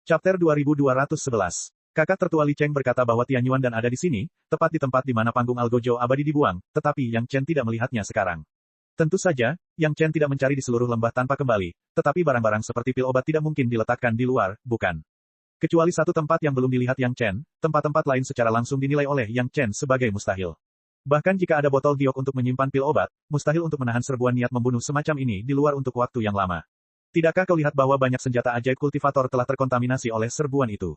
Chapter 2211. Kakak tertua Li Cheng berkata bahwa Tianyuan dan ada di sini, tepat di tempat di mana panggung Algojo abadi dibuang, tetapi Yang Chen tidak melihatnya sekarang. Tentu saja, Yang Chen tidak mencari di seluruh lembah tanpa kembali, tetapi barang-barang seperti pil obat tidak mungkin diletakkan di luar, bukan? Kecuali satu tempat yang belum dilihat Yang Chen, tempat-tempat lain secara langsung dinilai oleh Yang Chen sebagai mustahil. Bahkan jika ada botol giok untuk menyimpan pil obat, mustahil untuk menahan serbuan niat membunuh semacam ini di luar untuk waktu yang lama. Tidakkah kau lihat bahwa banyak senjata ajaib kultivator telah terkontaminasi oleh serbuan itu?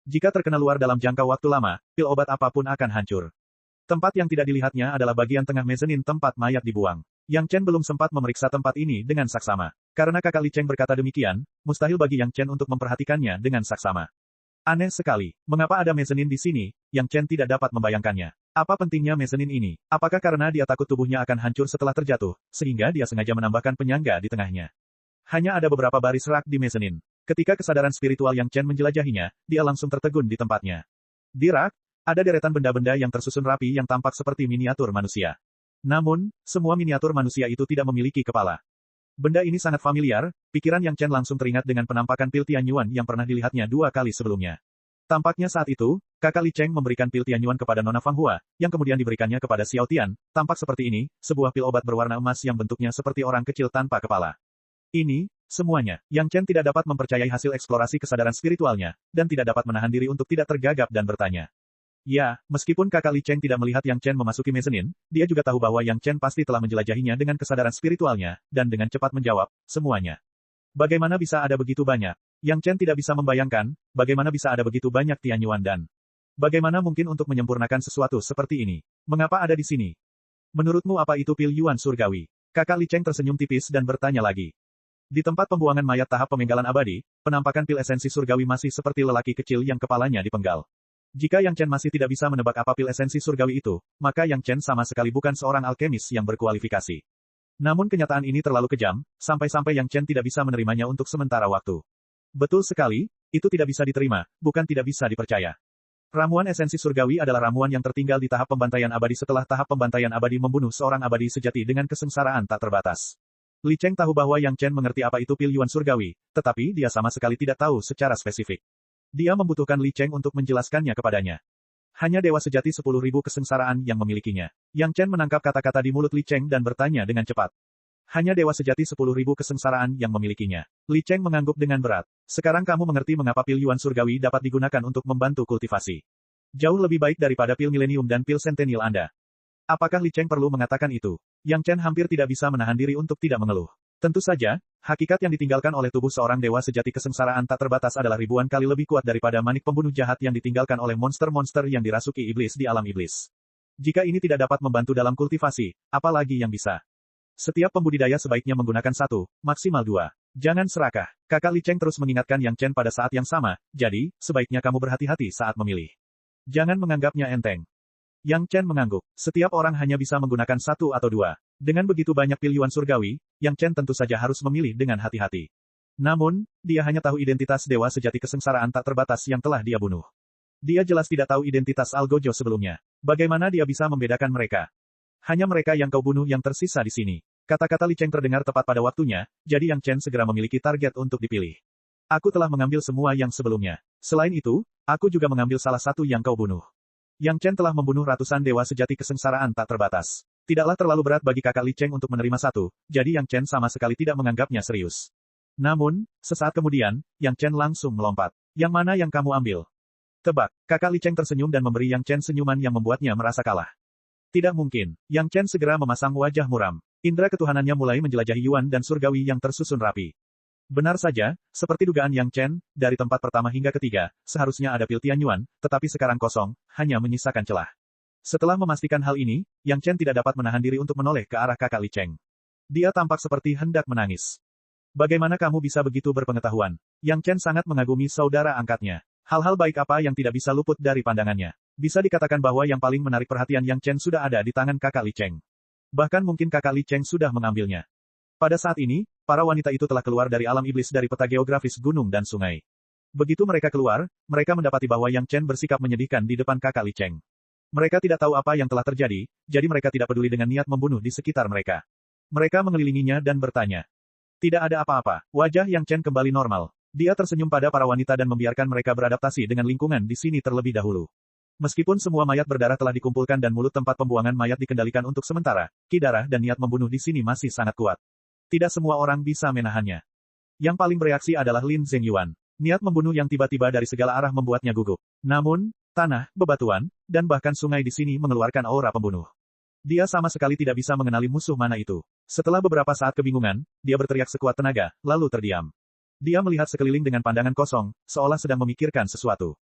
Jika terkena luar dalam jangka waktu lama, pil obat apapun akan hancur. Tempat yang tidak dilihatnya adalah bagian tengah mezanin tempat mayat dibuang. Yang Chen belum sempat memeriksa tempat ini dengan saksama. Karena kakak Li Cheng berkata demikian, mustahil bagi Yang Chen untuk memperhatikannya dengan saksama. Aneh sekali, mengapa ada mezanin di sini? Yang Chen tidak dapat membayangkannya. Apa pentingnya mezanin ini? Apakah karena dia takut tubuhnya akan hancur setelah terjatuh, sehingga dia sengaja menambahkan penyangga di tengahnya? Hanya ada beberapa baris rak di mezanin. Ketika kesadaran spiritual Yang Chen menjelajahinya, dia langsung tertegun di tempatnya. Di rak, ada deretan benda-benda yang tersusun rapi yang tampak seperti miniatur manusia. Namun, semua miniatur manusia itu tidak memiliki kepala. Benda ini sangat familiar, pikiran Yang Chen langsung teringat dengan penampakan pil Tianyuan yang pernah dilihatnya 2 kali sebelumnya. Tampaknya saat itu, kakak Li Cheng memberikan pil Tianyuan kepada Nona Fang Hua, yang kemudian diberikannya kepada Xiao Tian. Tampak seperti ini, sebuah pil obat berwarna emas yang bentuknya seperti orang kecil tanpa kepala. Ini, semuanya, Yang Chen tidak dapat mempercayai hasil eksplorasi kesadaran spiritualnya, dan tidak dapat menahan diri untuk tidak tergagap dan bertanya. Ya, meskipun kakak Li Cheng tidak melihat Yang Chen memasuki mezanin, dia juga tahu bahwa Yang Chen pasti telah menjelajahinya dengan kesadaran spiritualnya, dan dengan cepat menjawab, semuanya. Bagaimana bisa ada begitu banyak? Yang Chen tidak bisa membayangkan, bagaimana bisa ada begitu banyak Tianyuan dan bagaimana mungkin untuk menyempurnakan sesuatu seperti ini? Mengapa ada di sini? Menurutmu apa itu pil Yuan surgawi? Kakak Li Cheng tersenyum tipis dan bertanya lagi. Di tempat pembuangan mayat tahap pemenggalan abadi, penampakan pil esensi surgawi masih seperti lelaki kecil yang kepalanya dipenggal. Jika Yang Chen masih tidak bisa menebak apa pil esensi surgawi itu, maka Yang Chen sama sekali bukan seorang alkemis yang berkualifikasi. Namun kenyataan ini terlalu kejam, sampai-sampai Yang Chen tidak bisa menerimanya untuk sementara waktu. Betul sekali, itu tidak bisa diterima, bukan tidak bisa dipercaya. Ramuan esensi surgawi adalah ramuan yang tertinggal di tahap pembantaian abadi setelah tahap pembantaian abadi membunuh seorang abadi sejati dengan kesengsaraan tak terbatas. Li Cheng tahu bahwa Yang Chen mengerti apa itu pil Yuan surgawi, tetapi dia sama sekali tidak tahu secara spesifik. Dia membutuhkan Li Cheng untuk menjelaskannya kepadanya. Hanya dewa sejati 10.000 kesengsaraan yang memilikinya. Yang Chen menangkap kata-kata di mulut Li Cheng dan bertanya dengan cepat. Hanya dewa sejati 10.000 kesengsaraan yang memilikinya. Li Cheng mengangguk dengan berat. Sekarang kamu mengerti mengapa pil Yuan surgawi dapat digunakan untuk membantu kultivasi. Jauh lebih baik daripada pil milenium dan pil sentenil Anda. Apakah Li Cheng perlu mengatakan itu? Yang Chen hampir tidak bisa menahan diri untuk tidak mengeluh. Tentu saja, hakikat yang ditinggalkan oleh tubuh seorang dewa sejati kesengsaraan tak terbatas adalah ribuan kali lebih kuat daripada manik pembunuh jahat yang ditinggalkan oleh monster-monster yang dirasuki iblis di alam iblis. Jika ini tidak dapat membantu dalam kultivasi, apalagi yang bisa? Setiap pembudidaya sebaiknya menggunakan 1, maksimal 2. Jangan serakah. Kakak Li Cheng terus mengingatkan Yang Chen pada saat yang sama, jadi, sebaiknya kamu berhati-hati saat memilih. Jangan menganggapnya enteng. Yang Chen mengangguk. Setiap orang hanya bisa menggunakan 1 atau 2. Dengan begitu banyak pil Yuan surgawi, Yang Chen tentu saja harus memilih dengan hati-hati. Namun, dia hanya tahu identitas dewa sejati kesengsaraan tak terbatas yang telah dia bunuh. Dia jelas tidak tahu identitas Algojo sebelumnya. Bagaimana dia bisa membedakan mereka? Hanya mereka yang kau bunuh yang tersisa di sini. Kata-kata Li Cheng terdengar tepat pada waktunya, jadi Yang Chen segera memiliki target untuk dipilih. Aku telah mengambil semua yang sebelumnya. Selain itu, aku juga mengambil salah satu yang kau bunuh. Yang Chen telah membunuh ratusan dewa sejati kesengsaraan tak terbatas. Tidaklah terlalu berat bagi kakak Li Cheng untuk menerima 1, jadi Yang Chen sama sekali tidak menganggapnya serius. Namun, sesaat kemudian, Yang Chen langsung melompat. Yang mana yang kamu ambil? Tebak, kakak Li Cheng tersenyum dan memberi Yang Chen senyuman yang membuatnya merasa kalah. Tidak mungkin. Yang Chen segera memasang wajah muram. Indra ketuhanannya mulai menjelajahi Yuan dan surgawi yang tersusun rapi. Benar saja, seperti dugaan Yang Chen, dari tempat pertama hingga ketiga, seharusnya ada pil Tianyuan, tetapi sekarang kosong, hanya menyisakan celah. Setelah memastikan hal ini, Yang Chen tidak dapat menahan diri untuk menoleh ke arah kakak Li Cheng. Dia tampak seperti hendak menangis. Bagaimana kamu bisa begitu berpengetahuan? Yang Chen sangat mengagumi saudara angkatnya. Hal-hal baik apa yang tidak bisa luput dari pandangannya? Bisa dikatakan bahwa yang paling menarik perhatian Yang Chen sudah ada di tangan kakak Li Cheng. Bahkan mungkin kakak Li Cheng sudah mengambilnya. Pada saat ini, para wanita itu telah keluar dari alam iblis dari peta geografis gunung dan sungai. Begitu mereka keluar, mereka mendapati bahwa Yang Chen bersikap menyedihkan di depan kakak Li Cheng. Mereka tidak tahu apa yang telah terjadi, jadi mereka tidak peduli dengan niat membunuh di sekitar mereka. Mereka mengelilinginya dan bertanya. Tidak ada apa-apa, wajah Yang Chen kembali normal. Dia tersenyum pada para wanita dan membiarkan mereka beradaptasi dengan lingkungan di sini terlebih dahulu. Meskipun semua mayat berdarah telah dikumpulkan dan mulut tempat pembuangan mayat dikendalikan untuk sementara, ki darah dan niat membunuh di sini masih sangat kuat. Tidak semua orang bisa menahannya. Yang paling bereaksi adalah Lin Zhengyuan. Niat membunuh yang tiba-tiba dari segala arah membuatnya gugup. Namun, tanah, bebatuan, dan bahkan sungai di sini mengeluarkan aura pembunuh. Dia sama sekali tidak bisa mengenali musuh mana itu. Setelah beberapa saat kebingungan, dia berteriak sekuat tenaga, lalu terdiam. Dia melihat sekeliling dengan pandangan kosong, seolah sedang memikirkan sesuatu.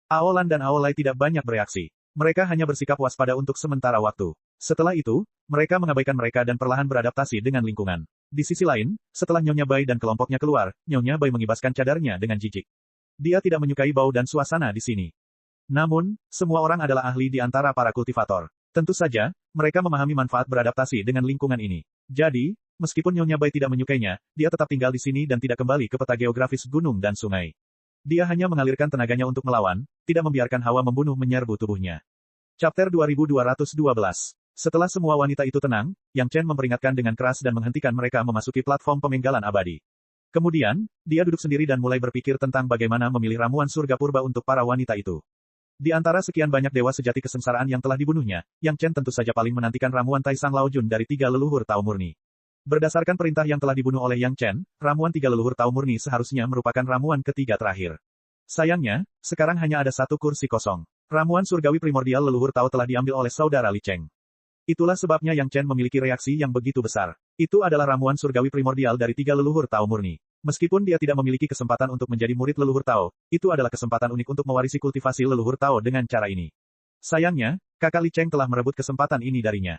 Aolan dan Aolai tidak banyak bereaksi. Mereka hanya bersikap waspada untuk sementara waktu. Setelah itu, mereka mengabaikan mereka dan perlahan beradaptasi dengan lingkungan. Di sisi lain, setelah Nyonya Bai dan kelompoknya keluar, Nyonya Bai mengibaskan cadarnya dengan jijik. Dia tidak menyukai bau dan suasana di sini. Namun, semua orang adalah ahli di antara para kultivator. Tentu saja, mereka memahami manfaat beradaptasi dengan lingkungan ini. Jadi, meskipun Nyonya Bai tidak menyukainya, dia tetap tinggal di sini dan tidak kembali ke peta geografis gunung dan sungai. Dia hanya mengalirkan tenaganya untuk melawan, tidak membiarkan hawa membunuh menyerbu tubuhnya. Chapter 2212. Setelah semua wanita itu tenang, Yang Chen memperingatkan dengan keras dan menghentikan mereka memasuki platform pemenggalan abadi. Kemudian, dia duduk sendiri dan mulai berpikir tentang bagaimana memilih ramuan surga purba untuk para wanita itu. Di antara sekian banyak dewa sejati kesengsaraan yang telah dibunuhnya, Yang Chen tentu saja paling menantikan ramuan Taisang Laojun dari 3 leluhur Tao Murni. Berdasarkan perintah yang telah dibunuh oleh Yang Chen, ramuan 3 leluhur Tao Murni seharusnya merupakan ramuan ketiga terakhir. Sayangnya, sekarang hanya ada satu kursi kosong. Ramuan surgawi primordial leluhur Tao telah diambil oleh saudara Li Cheng. Itulah sebabnya Yang Chen memiliki reaksi yang begitu besar. Itu adalah ramuan surgawi primordial dari 3 leluhur Tao Murni. Meskipun dia tidak memiliki kesempatan untuk menjadi murid leluhur Tao, itu adalah kesempatan unik untuk mewarisi kultivasi leluhur Tao dengan cara ini. Sayangnya, kakak Li Cheng telah merebut kesempatan ini darinya.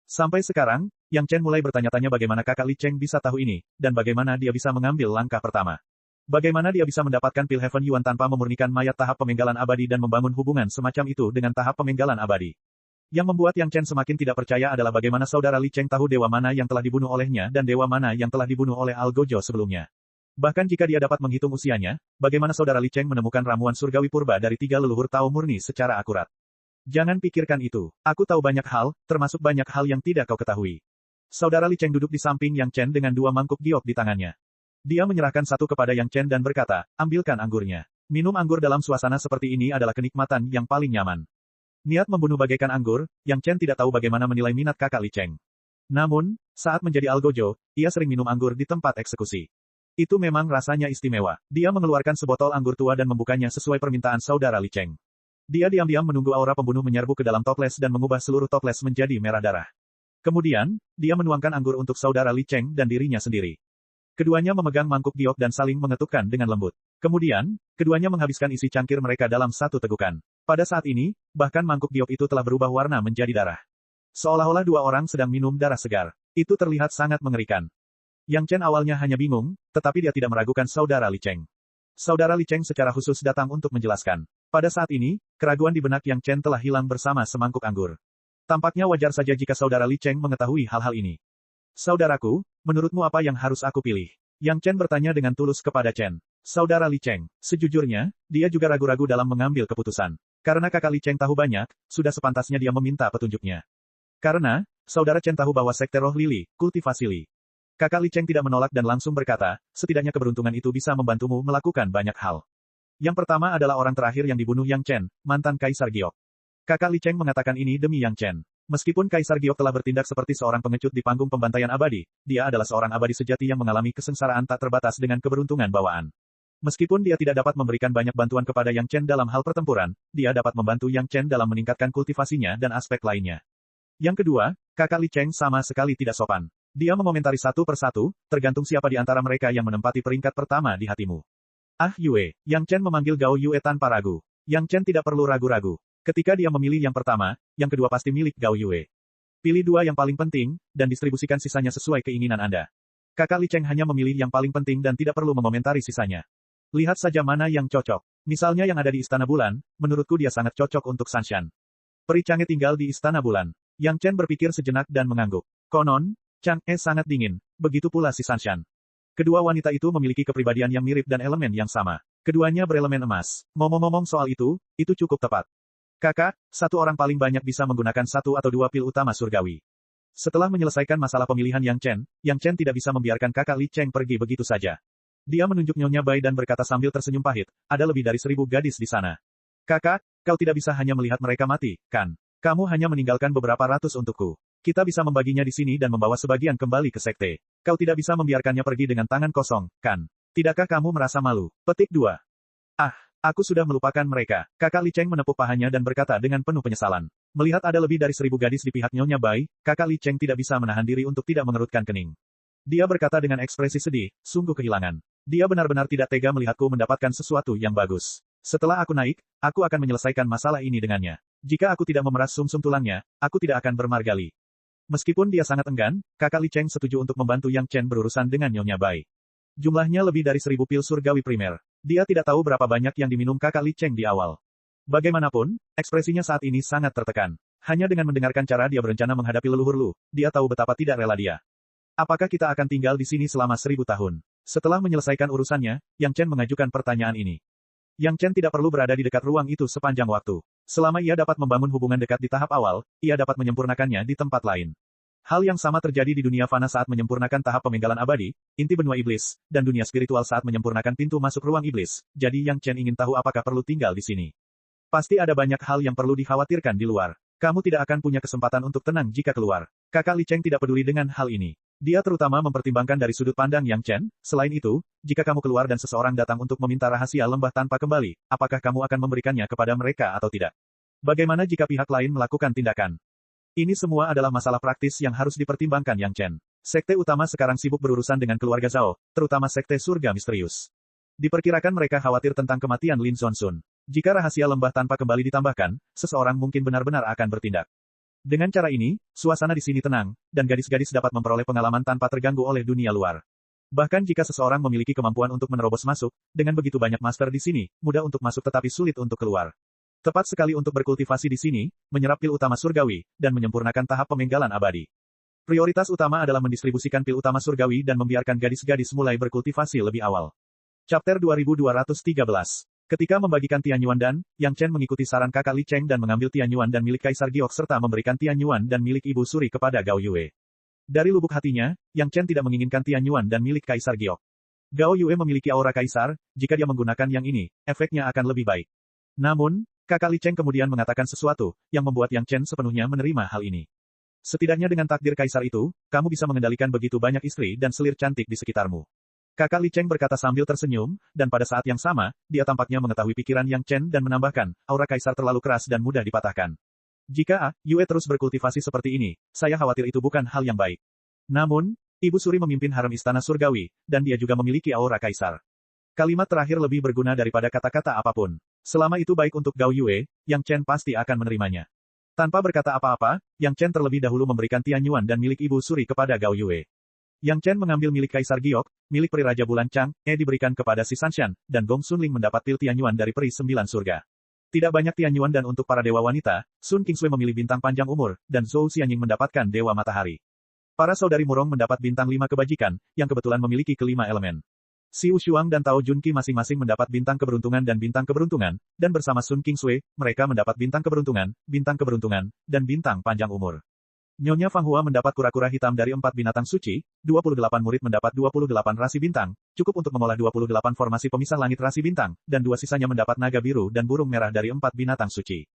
Sampai sekarang, Yang Chen mulai bertanya-tanya bagaimana kakak Li Cheng bisa tahu ini, dan bagaimana dia bisa mengambil langkah pertama. Bagaimana dia bisa mendapatkan pil Heaven Yuan tanpa memurnikan mayat tahap pemenggalan abadi dan membangun hubungan semacam itu dengan tahap pemenggalan abadi. Yang membuat Yang Chen semakin tidak percaya adalah bagaimana saudara Li Cheng tahu dewa mana yang telah dibunuh olehnya dan dewa mana yang telah dibunuh oleh Algojo sebelumnya. Bahkan jika dia dapat menghitung usianya, bagaimana saudara Li Cheng menemukan ramuan surgawi purba dari 3 leluhur Tao Murni secara akurat. Jangan pikirkan itu. Aku tahu banyak hal, termasuk banyak hal yang tidak kau ketahui. Saudara Li Cheng duduk di samping Yang Chen dengan 2 mangkuk giok di tangannya. Dia menyerahkan satu kepada Yang Chen dan berkata, ambilkan anggurnya. Minum anggur dalam suasana seperti ini adalah kenikmatan yang paling nyaman. Niat membunuh bagaikan anggur, Yang Chen tidak tahu bagaimana menilai minat kakak Li Cheng. Namun, saat menjadi Algojo, ia sering minum anggur di tempat eksekusi. Itu memang rasanya istimewa. Dia mengeluarkan sebotol anggur tua dan membukanya sesuai permintaan saudara Li Cheng. Dia diam-diam menunggu aura pembunuh menyerbu ke dalam toples dan mengubah seluruh toples menjadi merah darah. Kemudian, dia menuangkan anggur untuk saudara Li Cheng dan dirinya sendiri. Keduanya memegang mangkuk giok dan saling mengetukkan dengan lembut. Kemudian, keduanya menghabiskan isi cangkir mereka dalam satu tegukan. Pada saat ini, bahkan mangkuk giok itu telah berubah warna menjadi darah. Seolah-olah 2 orang sedang minum darah segar. Itu terlihat sangat mengerikan. Yang Chen awalnya hanya bingung, tetapi dia tidak meragukan saudara Li Cheng. Saudara Li Cheng secara khusus datang untuk menjelaskan. Pada saat ini, keraguan di benak Yang Chen telah hilang bersama semangkuk anggur. Tampaknya wajar saja jika saudara Li Cheng mengetahui hal-hal ini. Saudaraku, menurutmu apa yang harus aku pilih? Yang Chen bertanya dengan tulus kepada Chen. Saudara Li Cheng, sejujurnya, dia juga ragu-ragu dalam mengambil keputusan. Karena kakak Li Cheng tahu banyak, sudah sepantasnya dia meminta petunjuknya. Karena, saudara Chen tahu bahwa sekte roh lili, kultivasi li. Kakak Li Cheng tidak menolak dan langsung berkata, setidaknya keberuntungan itu bisa membantumu melakukan banyak hal. Yang pertama adalah orang terakhir yang dibunuh Yang Chen, mantan Kaisar Giok. Kakak Li Cheng mengatakan ini demi Yang Chen. Meskipun Kaisar Giok telah bertindak seperti seorang pengecut di panggung pembantaian abadi, dia adalah seorang abadi sejati yang mengalami kesengsaraan tak terbatas dengan keberuntungan bawaan. Meskipun dia tidak dapat memberikan banyak bantuan kepada Yang Chen dalam hal pertempuran, dia dapat membantu Yang Chen dalam meningkatkan kultivasinya dan aspek lainnya. Yang kedua, kakak Li Cheng sama sekali tidak sopan. Dia mengomentari satu persatu, tergantung siapa di antara mereka yang menempati peringkat pertama di hatimu. Ah Yue, Yang Chen memanggil Gao Yue tanpa ragu. Yang Chen tidak perlu ragu-ragu. Ketika dia memilih yang pertama, yang kedua pasti milik Gao Yue. Pilih 2 yang paling penting, dan distribusikan sisanya sesuai keinginan Anda. Kakak Li Cheng hanya memilih yang paling penting dan tidak perlu mengomentari sisanya. Lihat saja mana yang cocok. Misalnya yang ada di Istana Bulan, menurutku dia sangat cocok untuk Sanshan. Peri Chang'e tinggal di Istana Bulan. Yang Chen berpikir sejenak dan mengangguk. Konon, Chang'e sangat dingin, begitu pula si Sanshan. Kedua wanita itu memiliki kepribadian yang mirip dan elemen yang sama. Keduanya berelemen emas. Ngomong-ngomong soal itu cukup tepat. Kakak, 1 orang paling banyak bisa menggunakan 1 atau 2 pil utama surgawi. Setelah menyelesaikan masalah pemilihan Yang Chen tidak bisa membiarkan kakak Li Cheng pergi begitu saja. Dia menunjuk Nyonya Bai dan berkata sambil tersenyum pahit, ada lebih dari 1000 gadis di sana. Kakak, kau tidak bisa hanya melihat mereka mati, kan? Kamu hanya meninggalkan beberapa ratus untukku. Kita bisa membaginya di sini dan membawa sebagian kembali ke sekte. Kau tidak bisa membiarkannya pergi dengan tangan kosong, kan? Tidakkah kamu merasa malu? Petik 2. Ah, aku sudah melupakan mereka. Kakak Li Cheng menepuk pahanya dan berkata dengan penuh penyesalan. Melihat ada lebih dari 1000 gadis di pihak Nyonya Bai, kakak Li Cheng tidak bisa menahan diri untuk tidak mengerutkan kening. Dia berkata dengan ekspresi sedih, sungguh kehilangan. Dia benar-benar tidak tega melihatku mendapatkan sesuatu yang bagus. Setelah aku naik, aku akan menyelesaikan masalah ini dengannya. Jika aku tidak memeras sumsum tulangnya, aku tidak akan bermargali. Meskipun dia sangat enggan, kakak Li Cheng setuju untuk membantu Yang Chen berurusan dengan Nyonya Bai. Jumlahnya lebih dari 1000 pil surgawi primer. Dia tidak tahu berapa banyak yang diminum kakak Li Cheng di awal. Bagaimanapun, ekspresinya saat ini sangat tertekan. Hanya dengan mendengarkan cara dia berencana menghadapi leluhur Lu, dia tahu betapa tidak rela dia. Apakah kita akan tinggal di sini selama 1000 tahun? Setelah menyelesaikan urusannya, Yang Chen mengajukan pertanyaan ini. Yang Chen tidak perlu berada di dekat ruang itu sepanjang waktu. Selama ia dapat membangun hubungan dekat di tahap awal, ia dapat menyempurnakannya di tempat lain. Hal yang sama terjadi di dunia fana saat menyempurnakan tahap pemenggalan abadi, inti benua iblis, dan dunia spiritual saat menyempurnakan pintu masuk ruang iblis. Jadi Yang Chen ingin tahu apakah perlu tinggal di sini. Pasti ada banyak hal yang perlu dikhawatirkan di luar. Kamu tidak akan punya kesempatan untuk tenang jika keluar. Kakak Li Cheng tidak peduli dengan hal ini. Dia terutama mempertimbangkan dari sudut pandang Yang Chen. Selain itu, jika kamu keluar dan seseorang datang untuk meminta rahasia lembah tanpa kembali, apakah kamu akan memberikannya kepada mereka atau tidak? Bagaimana jika pihak lain melakukan tindakan? Ini semua adalah masalah praktis yang harus dipertimbangkan Yang Chen. Sekte utama sekarang sibuk berurusan dengan keluarga Zhao, terutama sekte surga misterius. Diperkirakan mereka khawatir tentang kematian Lin Zonsun. Jika rahasia lembah tanpa kembali ditambahkan, seseorang mungkin benar-benar akan bertindak. Dengan cara ini, suasana di sini tenang, dan gadis-gadis dapat memperoleh pengalaman tanpa terganggu oleh dunia luar. Bahkan jika seseorang memiliki kemampuan untuk menerobos masuk, dengan begitu banyak master di sini, mudah untuk masuk tetapi sulit untuk keluar. Tepat sekali untuk berkultivasi di sini, menyerap pil utama surgawi, dan menyempurnakan tahap pemenggalan abadi. Prioritas utama adalah mendistribusikan pil utama surgawi dan membiarkan gadis-gadis mulai berkultivasi lebih awal. Chapter 2213. Ketika membagikan Tianyuan dan, Yang Chen mengikuti saran kakak Li Cheng dan mengambil Tianyuan dan milik Kaisar Giok serta memberikan Tianyuan dan milik Ibu Suri kepada Gao Yue. Dari lubuk hatinya, Yang Chen tidak menginginkan Tianyuan dan milik Kaisar Giok. Gao Yue memiliki aura kaisar, jika dia menggunakan yang ini, efeknya akan lebih baik. Namun, kakak Li Cheng kemudian mengatakan sesuatu, yang membuat Yang Chen sepenuhnya menerima hal ini. Setidaknya dengan takdir kaisar itu, kamu bisa mengendalikan begitu banyak istri dan selir cantik di sekitarmu. Kakak Li Cheng berkata sambil tersenyum, dan pada saat yang sama, dia tampaknya mengetahui pikiran Yang Chen dan menambahkan, aura kaisar terlalu keras dan mudah dipatahkan. Jika Yue terus berkultivasi seperti ini, saya khawatir itu bukan hal yang baik. Namun, Ibu Suri memimpin harem istana surgawi, dan dia juga memiliki aura kaisar. Kalimat terakhir lebih berguna daripada kata-kata apapun. Selama itu baik untuk Gao Yue, Yang Chen pasti akan menerimanya. Tanpa berkata apa-apa, Yang Chen terlebih dahulu memberikan Tianyuan dan milik Ibu Suri kepada Gao Yue. Yang Chen mengambil milik Kaisar Giok, milik Peri Raja Bulan Chang, diberikan kepada si Sanshan, dan Gong Sunling mendapat pil Tianyuan dari Peri 9 Surga. Tidak banyak Tianyuan dan untuk para dewa wanita, Sun Kingsui memilih bintang panjang umur, dan Zhou Xianying mendapatkan Dewa Matahari. Para saudari Murong mendapat bintang 5 kebajikan, yang kebetulan memiliki kelima elemen. Xiu Shuang dan Tao Junqi masing-masing mendapat bintang keberuntungan, dan bersama Sun Kingsui, mereka mendapat bintang keberuntungan, dan bintang panjang umur. Nyonya Fang Hua mendapat kura-kura hitam dari 4 binatang suci, 28 murid mendapat 28 rasi bintang, cukup untuk mengolah 28 formasi pemisah langit rasi bintang, dan 2 sisanya mendapat naga biru dan burung merah dari 4 binatang suci.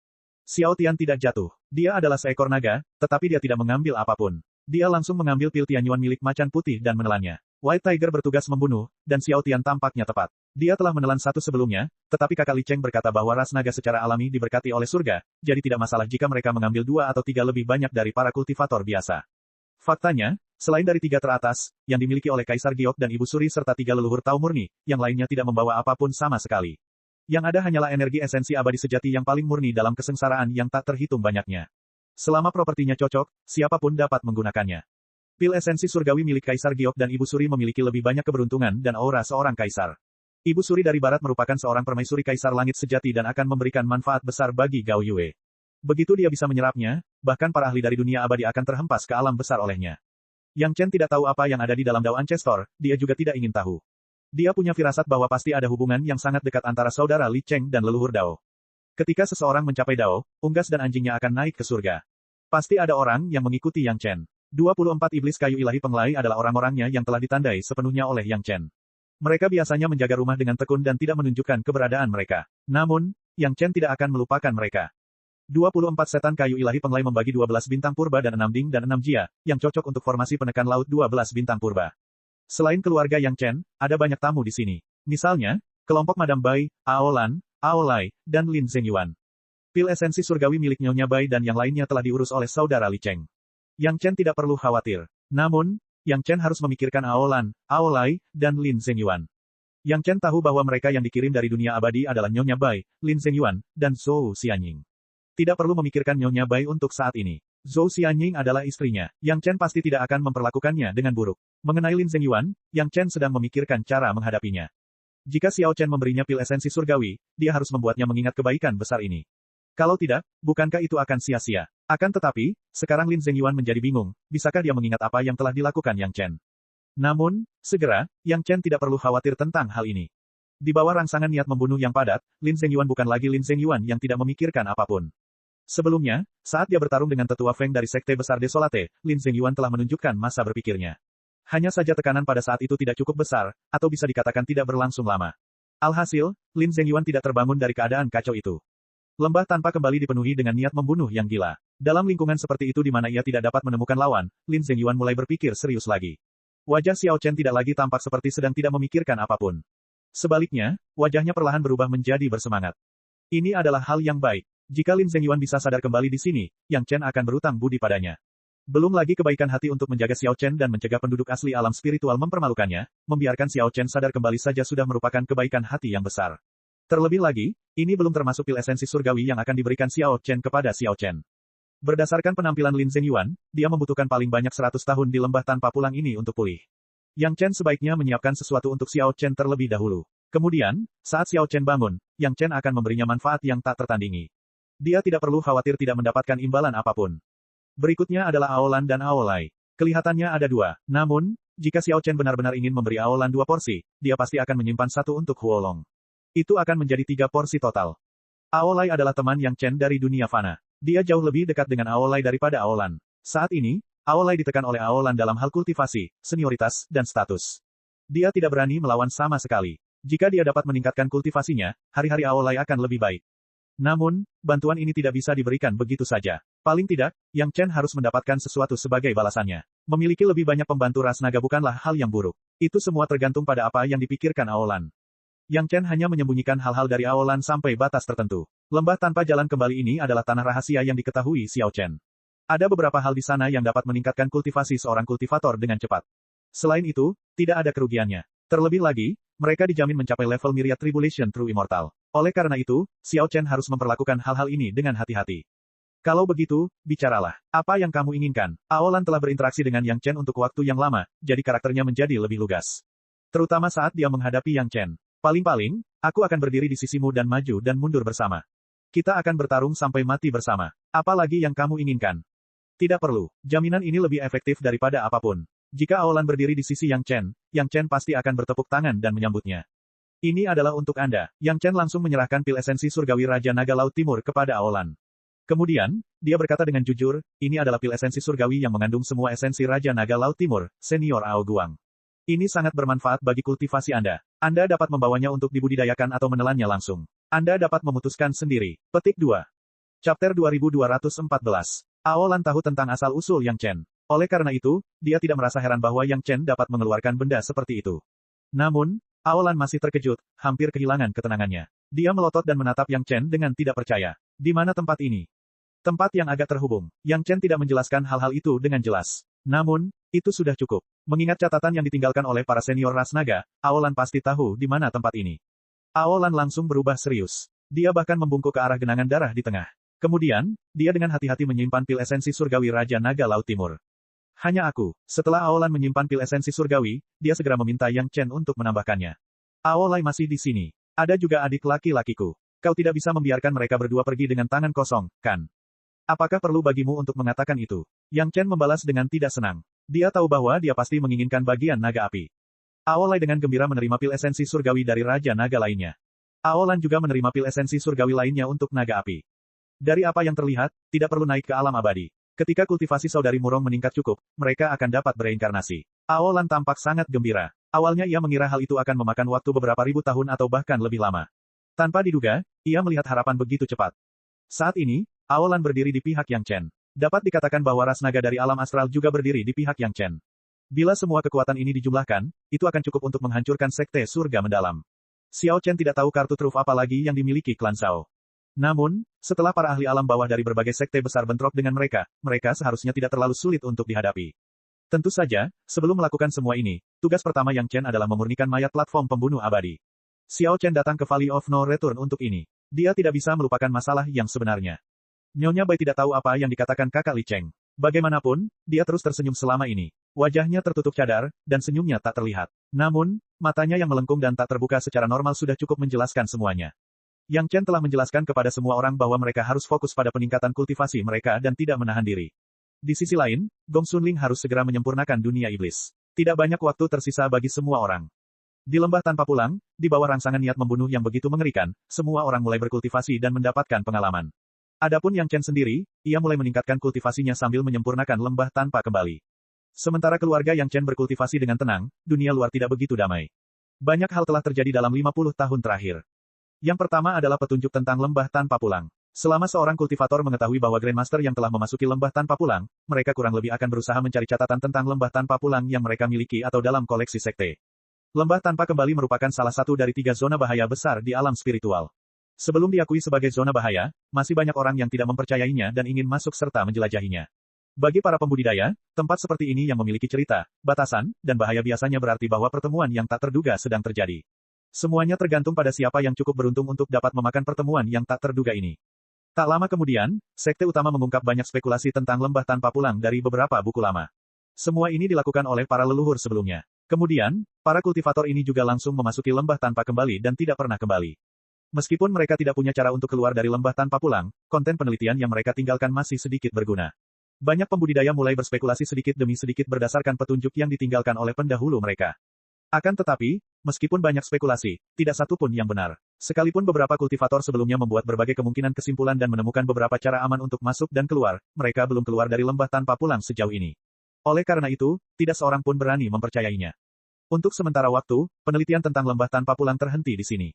Xiao Tian tidak jatuh. Dia adalah seekor naga, tetapi dia tidak mengambil apapun. Dia langsung mengambil pil Tianyuan milik macan putih dan menelannya. White Tiger bertugas membunuh, dan Xiao Tian tampaknya tepat. Dia telah menelan satu sebelumnya, tetapi kakak Li Cheng berkata bahwa ras naga secara alami diberkati oleh surga, jadi tidak masalah jika mereka mengambil 2 atau 3 lebih banyak dari para kultivator biasa. Faktanya, selain dari 3 teratas, yang dimiliki oleh Kaisar Giok dan Ibu Suri serta 3 leluhur Tao murni, yang lainnya tidak membawa apapun sama sekali. Yang ada hanyalah energi esensi abadi sejati yang paling murni dalam kesengsaraan yang tak terhitung banyaknya. Selama propertinya cocok, siapapun dapat menggunakannya. Pil esensi surgawi milik Kaisar Giok dan Ibu Suri memiliki lebih banyak keberuntungan dan aura seorang kaisar. Ibu Suri dari barat merupakan seorang permaisuri kaisar langit sejati dan akan memberikan manfaat besar bagi Gao Yue. Begitu dia bisa menyerapnya, bahkan para ahli dari dunia abadi akan terhempas ke alam besar olehnya. Yang Chen tidak tahu apa yang ada di dalam Dao Ancestor, dia juga tidak ingin tahu. Dia punya firasat bahwa pasti ada hubungan yang sangat dekat antara saudara Li Cheng dan leluhur Dao. Ketika seseorang mencapai Dao, unggas dan anjingnya akan naik ke surga. Pasti ada orang yang mengikuti Yang Chen. 24 iblis kayu ilahi pengelai adalah orang-orangnya yang telah ditandai sepenuhnya oleh Yang Chen. Mereka biasanya menjaga rumah dengan tekun dan tidak menunjukkan keberadaan mereka. Namun, Yang Chen tidak akan melupakan mereka. 24 setan kayu ilahi penglai membagi 12 bintang purba dan 6 ding dan 6 jia, yang cocok untuk formasi penekan laut 12 bintang purba. Selain keluarga Yang Chen, ada banyak tamu di sini. Misalnya, kelompok Madam Bai, Aolan, Aolai, dan Lin Zhengyuan. Pil esensi surgawi milik Nyonya Bai dan yang lainnya telah diurus oleh saudara Li Cheng. Yang Chen tidak perlu khawatir. Namun, Yang Chen harus memikirkan Aolan, Aolai, dan Lin Zhengyuan. Yang Chen tahu bahwa mereka yang dikirim dari dunia abadi adalah Nyonya Bai, Lin Zhengyuan, dan Zhou Xianying. Tidak perlu memikirkan Nyonya Bai untuk saat ini. Zhou Xianying adalah istrinya. Yang Chen pasti tidak akan memperlakukannya dengan buruk. Mengenai Lin Zhengyuan, Yang Chen sedang memikirkan cara menghadapinya. Jika Xiao Chen memberinya pil esensi surgawi, dia harus membuatnya mengingat kebaikan besar ini. Kalau tidak, bukankah itu akan sia-sia? Akan tetapi, sekarang Lin Zhengyuan menjadi bingung, bisakah dia mengingat apa yang telah dilakukan Yang Chen? Namun, segera, Yang Chen tidak perlu khawatir tentang hal ini. Di bawah rangsangan niat membunuh yang padat, Lin Zhengyuan bukan lagi Lin Zhengyuan yang tidak memikirkan apapun. Sebelumnya, saat dia bertarung dengan tetua Feng dari Sekte Besar Desolate, Lin Zhengyuan telah menunjukkan masa berpikirnya. Hanya saja tekanan pada saat itu tidak cukup besar, atau bisa dikatakan tidak berlangsung lama. Alhasil, Lin Zhengyuan tidak terbangun dari keadaan kacau itu. Lembah tanpa kembali dipenuhi dengan niat membunuh yang gila. Dalam lingkungan seperti itu di mana ia tidak dapat menemukan lawan, Lin Zhengyuan mulai berpikir serius lagi. Wajah Xiao Chen tidak lagi tampak seperti sedang tidak memikirkan apapun. Sebaliknya, wajahnya perlahan berubah menjadi bersemangat. Ini adalah hal yang baik. Jika Lin Zhengyuan bisa sadar kembali di sini, Yang Chen akan berutang budi padanya. Belum lagi kebaikan hati untuk menjaga Xiao Chen dan mencegah penduduk asli alam spiritual mempermalukannya, membiarkan Xiao Chen sadar kembali saja sudah merupakan kebaikan hati yang besar. Terlebih lagi, ini belum termasuk pil esensi surgawi yang akan diberikan Xiao Chen kepada Xiao Chen. Berdasarkan penampilan Lin Zhengyuan, dia membutuhkan paling banyak 100 tahun di lembah tanpa pulang ini untuk pulih. Yang Chen sebaiknya menyiapkan sesuatu untuk Xiao Chen terlebih dahulu. Kemudian, saat Xiao Chen bangun, Yang Chen akan memberinya manfaat yang tak tertandingi. Dia tidak perlu khawatir tidak mendapatkan imbalan apapun. Berikutnya adalah Aolan dan Aolai. Kelihatannya ada dua, namun, jika Xiao Chen benar-benar ingin memberi Aolan 2 porsi, dia pasti akan menyimpan 1 untuk Huolong. Itu akan menjadi 3 porsi total. Aolai adalah teman Yang Chen dari dunia fana. Dia jauh lebih dekat dengan Aolai daripada Aolan. Saat ini, Aolai ditekan oleh Aolan dalam hal kultivasi, senioritas, dan status. Dia tidak berani melawan sama sekali. Jika dia dapat meningkatkan kultivasinya, hari-hari Aolai akan lebih baik. Namun, bantuan ini tidak bisa diberikan begitu saja. Paling tidak, Yang Chen harus mendapatkan sesuatu sebagai balasannya. Memiliki lebih banyak pembantu ras naga bukanlah hal yang buruk. Itu semua tergantung pada apa yang dipikirkan Aolan. Yang Chen hanya menyembunyikan hal-hal dari Aolan sampai batas tertentu. Lembah tanpa jalan kembali ini adalah tanah rahasia yang diketahui Xiao Chen. Ada beberapa hal di sana yang dapat meningkatkan kultivasi seorang kultivator dengan cepat. Selain itu, tidak ada kerugiannya. Terlebih lagi, mereka dijamin mencapai level Myriad Tribulation True Immortal. Oleh karena itu, Xiao Chen harus memperlakukan hal-hal ini dengan hati-hati. Kalau begitu, bicaralah. Apa yang kamu inginkan? Aolan telah berinteraksi dengan Yang Chen untuk waktu yang lama, jadi karakternya menjadi lebih lugas. Terutama saat dia menghadapi Yang Chen. Paling-paling, aku akan berdiri di sisimu dan maju dan mundur bersama. Kita akan bertarung sampai mati bersama. Apa lagi yang kamu inginkan? Tidak perlu. Jaminan ini lebih efektif daripada apapun. Jika Aolan berdiri di sisi Yang Chen pasti akan bertepuk tangan dan menyambutnya. Ini adalah untuk Anda. Yang Chen langsung menyerahkan pil esensi surgawi Raja Naga Laut Timur kepada Aolan. Kemudian, dia berkata dengan jujur, ini adalah pil esensi surgawi yang mengandung semua esensi Raja Naga Laut Timur, Senior Ao Guang. Ini sangat bermanfaat bagi kultivasi Anda. Anda dapat membawanya untuk dibudidayakan atau menelannya langsung. Anda dapat memutuskan sendiri. Petik 2. Chapter 2214. Aolan tahu tentang asal-usul Yang Chen. Oleh karena itu, dia tidak merasa heran bahwa Yang Chen dapat mengeluarkan benda seperti itu. Namun, Aolan masih terkejut, hampir kehilangan ketenangannya. Dia melotot dan menatap Yang Chen dengan tidak percaya. Di mana tempat ini? Tempat yang agak terhubung. Yang Chen tidak menjelaskan hal-hal itu dengan jelas. Namun, itu sudah cukup. Mengingat catatan yang ditinggalkan oleh para senior ras naga, Aolan pasti tahu di mana tempat ini. Aolan langsung berubah serius. Dia bahkan membungkuk ke arah genangan darah di tengah. Kemudian, dia dengan hati-hati menyimpan pil esensi surgawi Raja Naga Laut Timur. Hanya aku. Setelah Aolan menyimpan pil esensi surgawi, dia segera meminta Yang Chen untuk menambahkannya. Aolai masih di sini. Ada juga adik laki-lakiku. Kau tidak bisa membiarkan mereka berdua pergi dengan tangan kosong, kan? Apakah perlu bagimu untuk mengatakan itu? Yang Chen membalas dengan tidak senang. Dia tahu bahwa dia pasti menginginkan bagian naga api. Aolai dengan gembira menerima pil esensi surgawi dari Raja Naga lainnya. Aolan juga menerima pil esensi surgawi lainnya untuk naga api. Dari apa yang terlihat, tidak perlu naik ke alam abadi. Ketika kultivasi saudari Murong meningkat cukup, mereka akan dapat bereinkarnasi. Aolan tampak sangat gembira. Awalnya ia mengira hal itu akan memakan waktu beberapa ribu tahun atau bahkan lebih lama. Tanpa diduga, ia melihat harapan begitu cepat. Saat ini, Aolan berdiri di pihak Yang Chen. Dapat dikatakan bahwa ras naga dari alam astral juga berdiri di pihak Yang Chen. Bila semua kekuatan ini dijumlahkan, itu akan cukup untuk menghancurkan sekte surga mendalam. Xiao Chen tidak tahu kartu truf apa lagi yang dimiliki klan Zhao. Namun, setelah para ahli alam bawah dari berbagai sekte besar bentrok dengan mereka, mereka seharusnya tidak terlalu sulit untuk dihadapi. Tentu saja, sebelum melakukan semua ini, tugas pertama Yang Chen adalah memurnikan mayat platform pembunuh abadi. Xiao Chen datang ke Valley of No Return untuk ini. Dia tidak bisa melupakan masalah yang sebenarnya. Nyonya Bai tidak tahu apa yang dikatakan kakak Li Cheng. Bagaimanapun, dia terus tersenyum selama ini. Wajahnya tertutup cadar, dan senyumnya tak terlihat. Namun, matanya yang melengkung dan tak terbuka secara normal sudah cukup menjelaskan semuanya. Yang Chen telah menjelaskan kepada semua orang bahwa mereka harus fokus pada peningkatan kultivasi mereka dan tidak menahan diri. Di sisi lain, Gong Xunling harus segera menyempurnakan dunia iblis. Tidak banyak waktu tersisa bagi semua orang. Di lembah tanpa pulang, di bawah rangsangan niat membunuh yang begitu mengerikan, semua orang mulai berkultivasi dan mendapatkan pengalaman. Adapun Yang Chen sendiri, ia mulai meningkatkan kultivasinya sambil menyempurnakan lembah tanpa kembali. Sementara keluarga Yang Chen berkultivasi dengan tenang, dunia luar tidak begitu damai. Banyak hal telah terjadi dalam 50 tahun terakhir. Yang pertama adalah petunjuk tentang lembah tanpa pulang. Selama seorang kultivator mengetahui bahwa Grandmaster yang telah memasuki lembah tanpa pulang, mereka kurang lebih akan berusaha mencari catatan tentang lembah tanpa pulang yang mereka miliki atau dalam koleksi sekte. Lembah tanpa kembali merupakan salah satu dari 3 zona bahaya besar di alam spiritual. Sebelum diakui sebagai zona bahaya, masih banyak orang yang tidak mempercayainya dan ingin masuk serta menjelajahinya. Bagi para pembudidaya, tempat seperti ini yang memiliki cerita, batasan, dan bahaya biasanya berarti bahwa pertemuan yang tak terduga sedang terjadi. Semuanya tergantung pada siapa yang cukup beruntung untuk dapat memakan pertemuan yang tak terduga ini. Tak lama kemudian, sekte utama mengungkap banyak spekulasi tentang lembah tanpa pulang dari beberapa buku lama. Semua ini dilakukan oleh para leluhur sebelumnya. Kemudian, para kultivator ini juga langsung memasuki lembah tanpa kembali dan tidak pernah kembali. Meskipun mereka tidak punya cara untuk keluar dari lembah tanpa pulang, konten penelitian yang mereka tinggalkan masih sedikit berguna. Banyak pembudidaya mulai berspekulasi sedikit demi sedikit berdasarkan petunjuk yang ditinggalkan oleh pendahulu mereka. Akan tetapi, meskipun banyak spekulasi, tidak satu pun yang benar. Sekalipun beberapa kultivator sebelumnya membuat berbagai kemungkinan kesimpulan dan menemukan beberapa cara aman untuk masuk dan keluar, mereka belum keluar dari lembah tanpa pulang sejauh ini. Oleh karena itu, tidak seorang pun berani mempercayainya. Untuk sementara waktu, penelitian tentang lembah tanpa pulang terhenti di sini.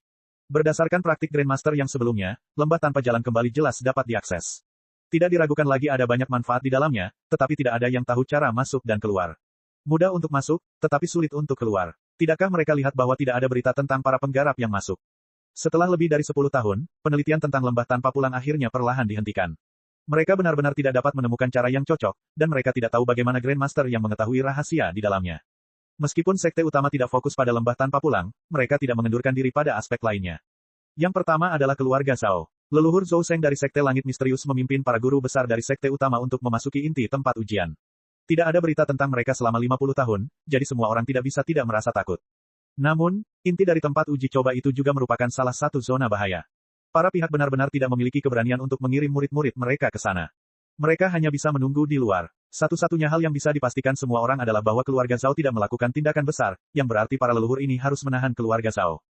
Berdasarkan praktik Grandmaster yang sebelumnya, lembah tanpa jalan kembali jelas dapat diakses. Tidak diragukan lagi ada banyak manfaat di dalamnya, tetapi tidak ada yang tahu cara masuk dan keluar. Mudah untuk masuk, tetapi sulit untuk keluar. Tidakkah mereka lihat bahwa tidak ada berita tentang para penggarap yang masuk? Setelah lebih dari 10 tahun, penelitian tentang lembah tanpa pulang akhirnya perlahan dihentikan. Mereka benar-benar tidak dapat menemukan cara yang cocok, dan mereka tidak tahu bagaimana Grandmaster yang mengetahui rahasia di dalamnya. Meskipun sekte utama tidak fokus pada lembah tanpa pulang, mereka tidak mengendurkan diri pada aspek lainnya. Yang pertama adalah keluarga Zhao. Leluhur Zhou Sheng dari sekte langit misterius memimpin para guru besar dari sekte utama untuk memasuki inti tempat ujian. Tidak ada berita tentang mereka selama 50 tahun, jadi semua orang tidak bisa tidak merasa takut. Namun, inti dari tempat uji coba itu juga merupakan salah satu zona bahaya. Para pihak benar-benar tidak memiliki keberanian untuk mengirim murid-murid mereka ke sana. Mereka hanya bisa menunggu di luar. Satu-satunya hal yang bisa dipastikan semua orang adalah bahwa keluarga Zhao tidak melakukan tindakan besar, yang berarti para leluhur ini harus menahan keluarga Zhao.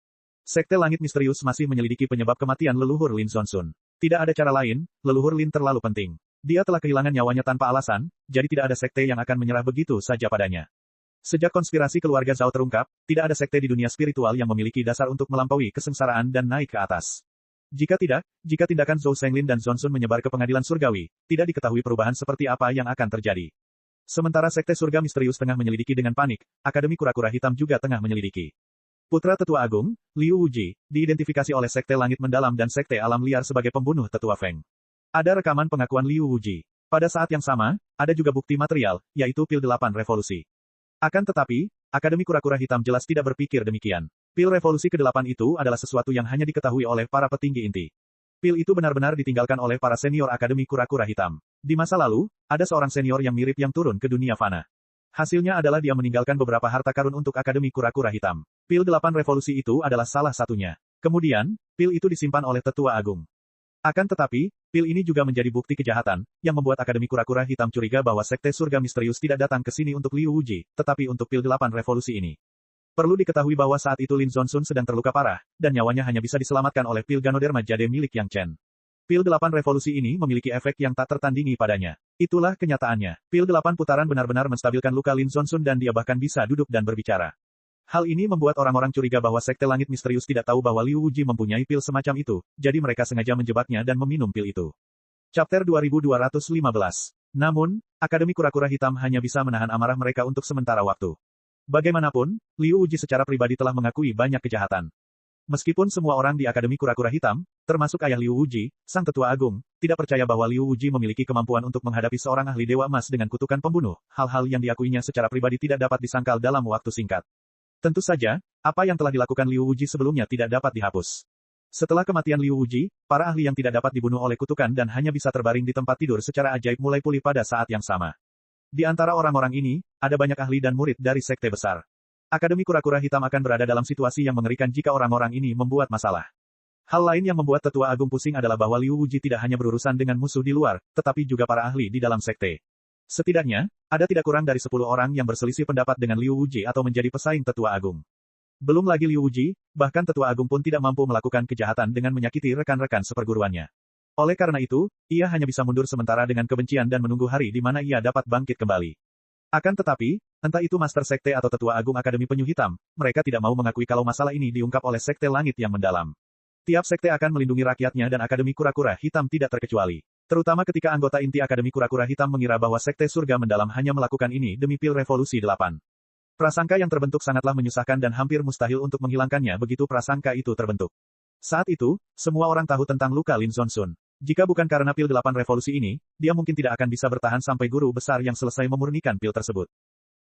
Sekte Langit Misterius masih menyelidiki penyebab kematian leluhur Lin Zonsun. Tidak ada cara lain, leluhur Lin terlalu penting. Dia telah kehilangan nyawanya tanpa alasan, jadi tidak ada sekte yang akan menyerah begitu saja padanya. Sejak konspirasi keluarga Zhao terungkap, tidak ada sekte di dunia spiritual yang memiliki dasar untuk melampaui kesengsaraan dan naik ke atas. Jika tindakan Zhou Shenglin dan Zonsun menyebar ke pengadilan surgawi, tidak diketahui perubahan seperti apa yang akan terjadi. Sementara sekte surga misterius tengah menyelidiki dengan panik, Akademi Kura-Kura Hitam juga tengah menyelidiki. Putra Tetua Agung, Liu Wuji, diidentifikasi oleh sekte Langit Mendalam dan sekte Alam Liar sebagai pembunuh Tetua Feng. Ada rekaman pengakuan Liu Wuji. Pada saat yang sama, ada juga bukti material, yaitu pil 8 revolusi. Akan tetapi, Akademi Kura-Kura Hitam jelas tidak berpikir demikian. Pil revolusi ke-8 itu adalah sesuatu yang hanya diketahui oleh para petinggi inti. Pil itu benar-benar ditinggalkan oleh para senior Akademi Kura-Kura Hitam. Di masa lalu, ada seorang senior yang mirip yang turun ke dunia fana. Hasilnya adalah dia meninggalkan beberapa harta karun untuk Akademi Kura-Kura Hitam. Pil 8 revolusi itu adalah salah satunya. Kemudian, pil itu disimpan oleh Tetua Agung. Akan tetapi, pil ini juga menjadi bukti kejahatan, yang membuat Akademi Kura-Kura Hitam curiga bahwa sekte surga misterius tidak datang ke sini untuk Liu Wuji, tetapi untuk pil 8 revolusi ini. Perlu diketahui bahwa saat itu Lin Zonsun sedang terluka parah, dan nyawanya hanya bisa diselamatkan oleh pil Ganoderma Jade milik Yang Chen. Pil 8 revolusi ini memiliki efek yang tak tertandingi padanya. Itulah kenyataannya. Pil 8 putaran benar-benar menstabilkan luka Lin Zonsun dan dia bahkan bisa duduk dan berbicara. Hal ini membuat orang-orang curiga bahwa Sekte Langit Misterius tidak tahu bahwa Liu Wuji mempunyai pil semacam itu, jadi mereka sengaja menjebaknya dan meminum pil itu. Chapter 2215. Namun, Akademi Kura-Kura Hitam hanya bisa menahan amarah mereka untuk sementara waktu. Bagaimanapun, Liu Wuji secara pribadi telah mengakui banyak kejahatan. Meskipun semua orang di Akademi Kura-Kura Hitam, termasuk ayah Liu Wuji, sang tetua agung, tidak percaya bahwa Liu Wuji memiliki kemampuan untuk menghadapi seorang ahli Dewa Emas dengan kutukan pembunuh, hal-hal yang diakuinya secara pribadi tidak dapat disangkal dalam waktu singkat. Tentu saja, apa yang telah dilakukan Liu Wuji sebelumnya tidak dapat dihapus. Setelah kematian Liu Wuji, para ahli yang tidak dapat dibunuh oleh kutukan dan hanya bisa terbaring di tempat tidur secara ajaib mulai pulih pada saat yang sama. Di antara orang-orang ini, ada banyak ahli dan murid dari sekte besar. Akademi Kura-Kura Hitam akan berada dalam situasi yang mengerikan jika orang-orang ini membuat masalah. Hal lain yang membuat tetua agung pusing adalah bahwa Liu Wuji tidak hanya berurusan dengan musuh di luar, tetapi juga para ahli di dalam sekte. Setidaknya, ada tidak kurang dari 10 orang yang berselisih pendapat dengan Liu Wuji atau menjadi pesaing tetua agung. Belum lagi Liu Wuji, bahkan tetua agung pun tidak mampu melakukan kejahatan dengan menyakiti rekan-rekan seperguruannya. Oleh karena itu, ia hanya bisa mundur sementara dengan kebencian dan menunggu hari di mana ia dapat bangkit kembali. Akan tetapi, entah itu Master Sekte atau Tetua Agung Akademi Penyu Hitam, mereka tidak mau mengakui kalau masalah ini diungkap oleh Sekte Langit yang mendalam. Tiap sekte akan melindungi rakyatnya dan Akademi Kura-Kura Hitam tidak terkecuali. Terutama ketika anggota inti Akademi Kura-Kura Hitam mengira bahwa Sekte Surga Mendalam hanya melakukan ini demi pil revolusi 8. Prasangka yang terbentuk sangatlah menyusahkan dan hampir mustahil untuk menghilangkannya begitu prasangka itu terbentuk. Saat itu, semua orang tahu tentang luka Lin Zonsun. Jika bukan karena pil 8 revolusi ini, dia mungkin tidak akan bisa bertahan sampai guru besar yang selesai memurnikan pil tersebut.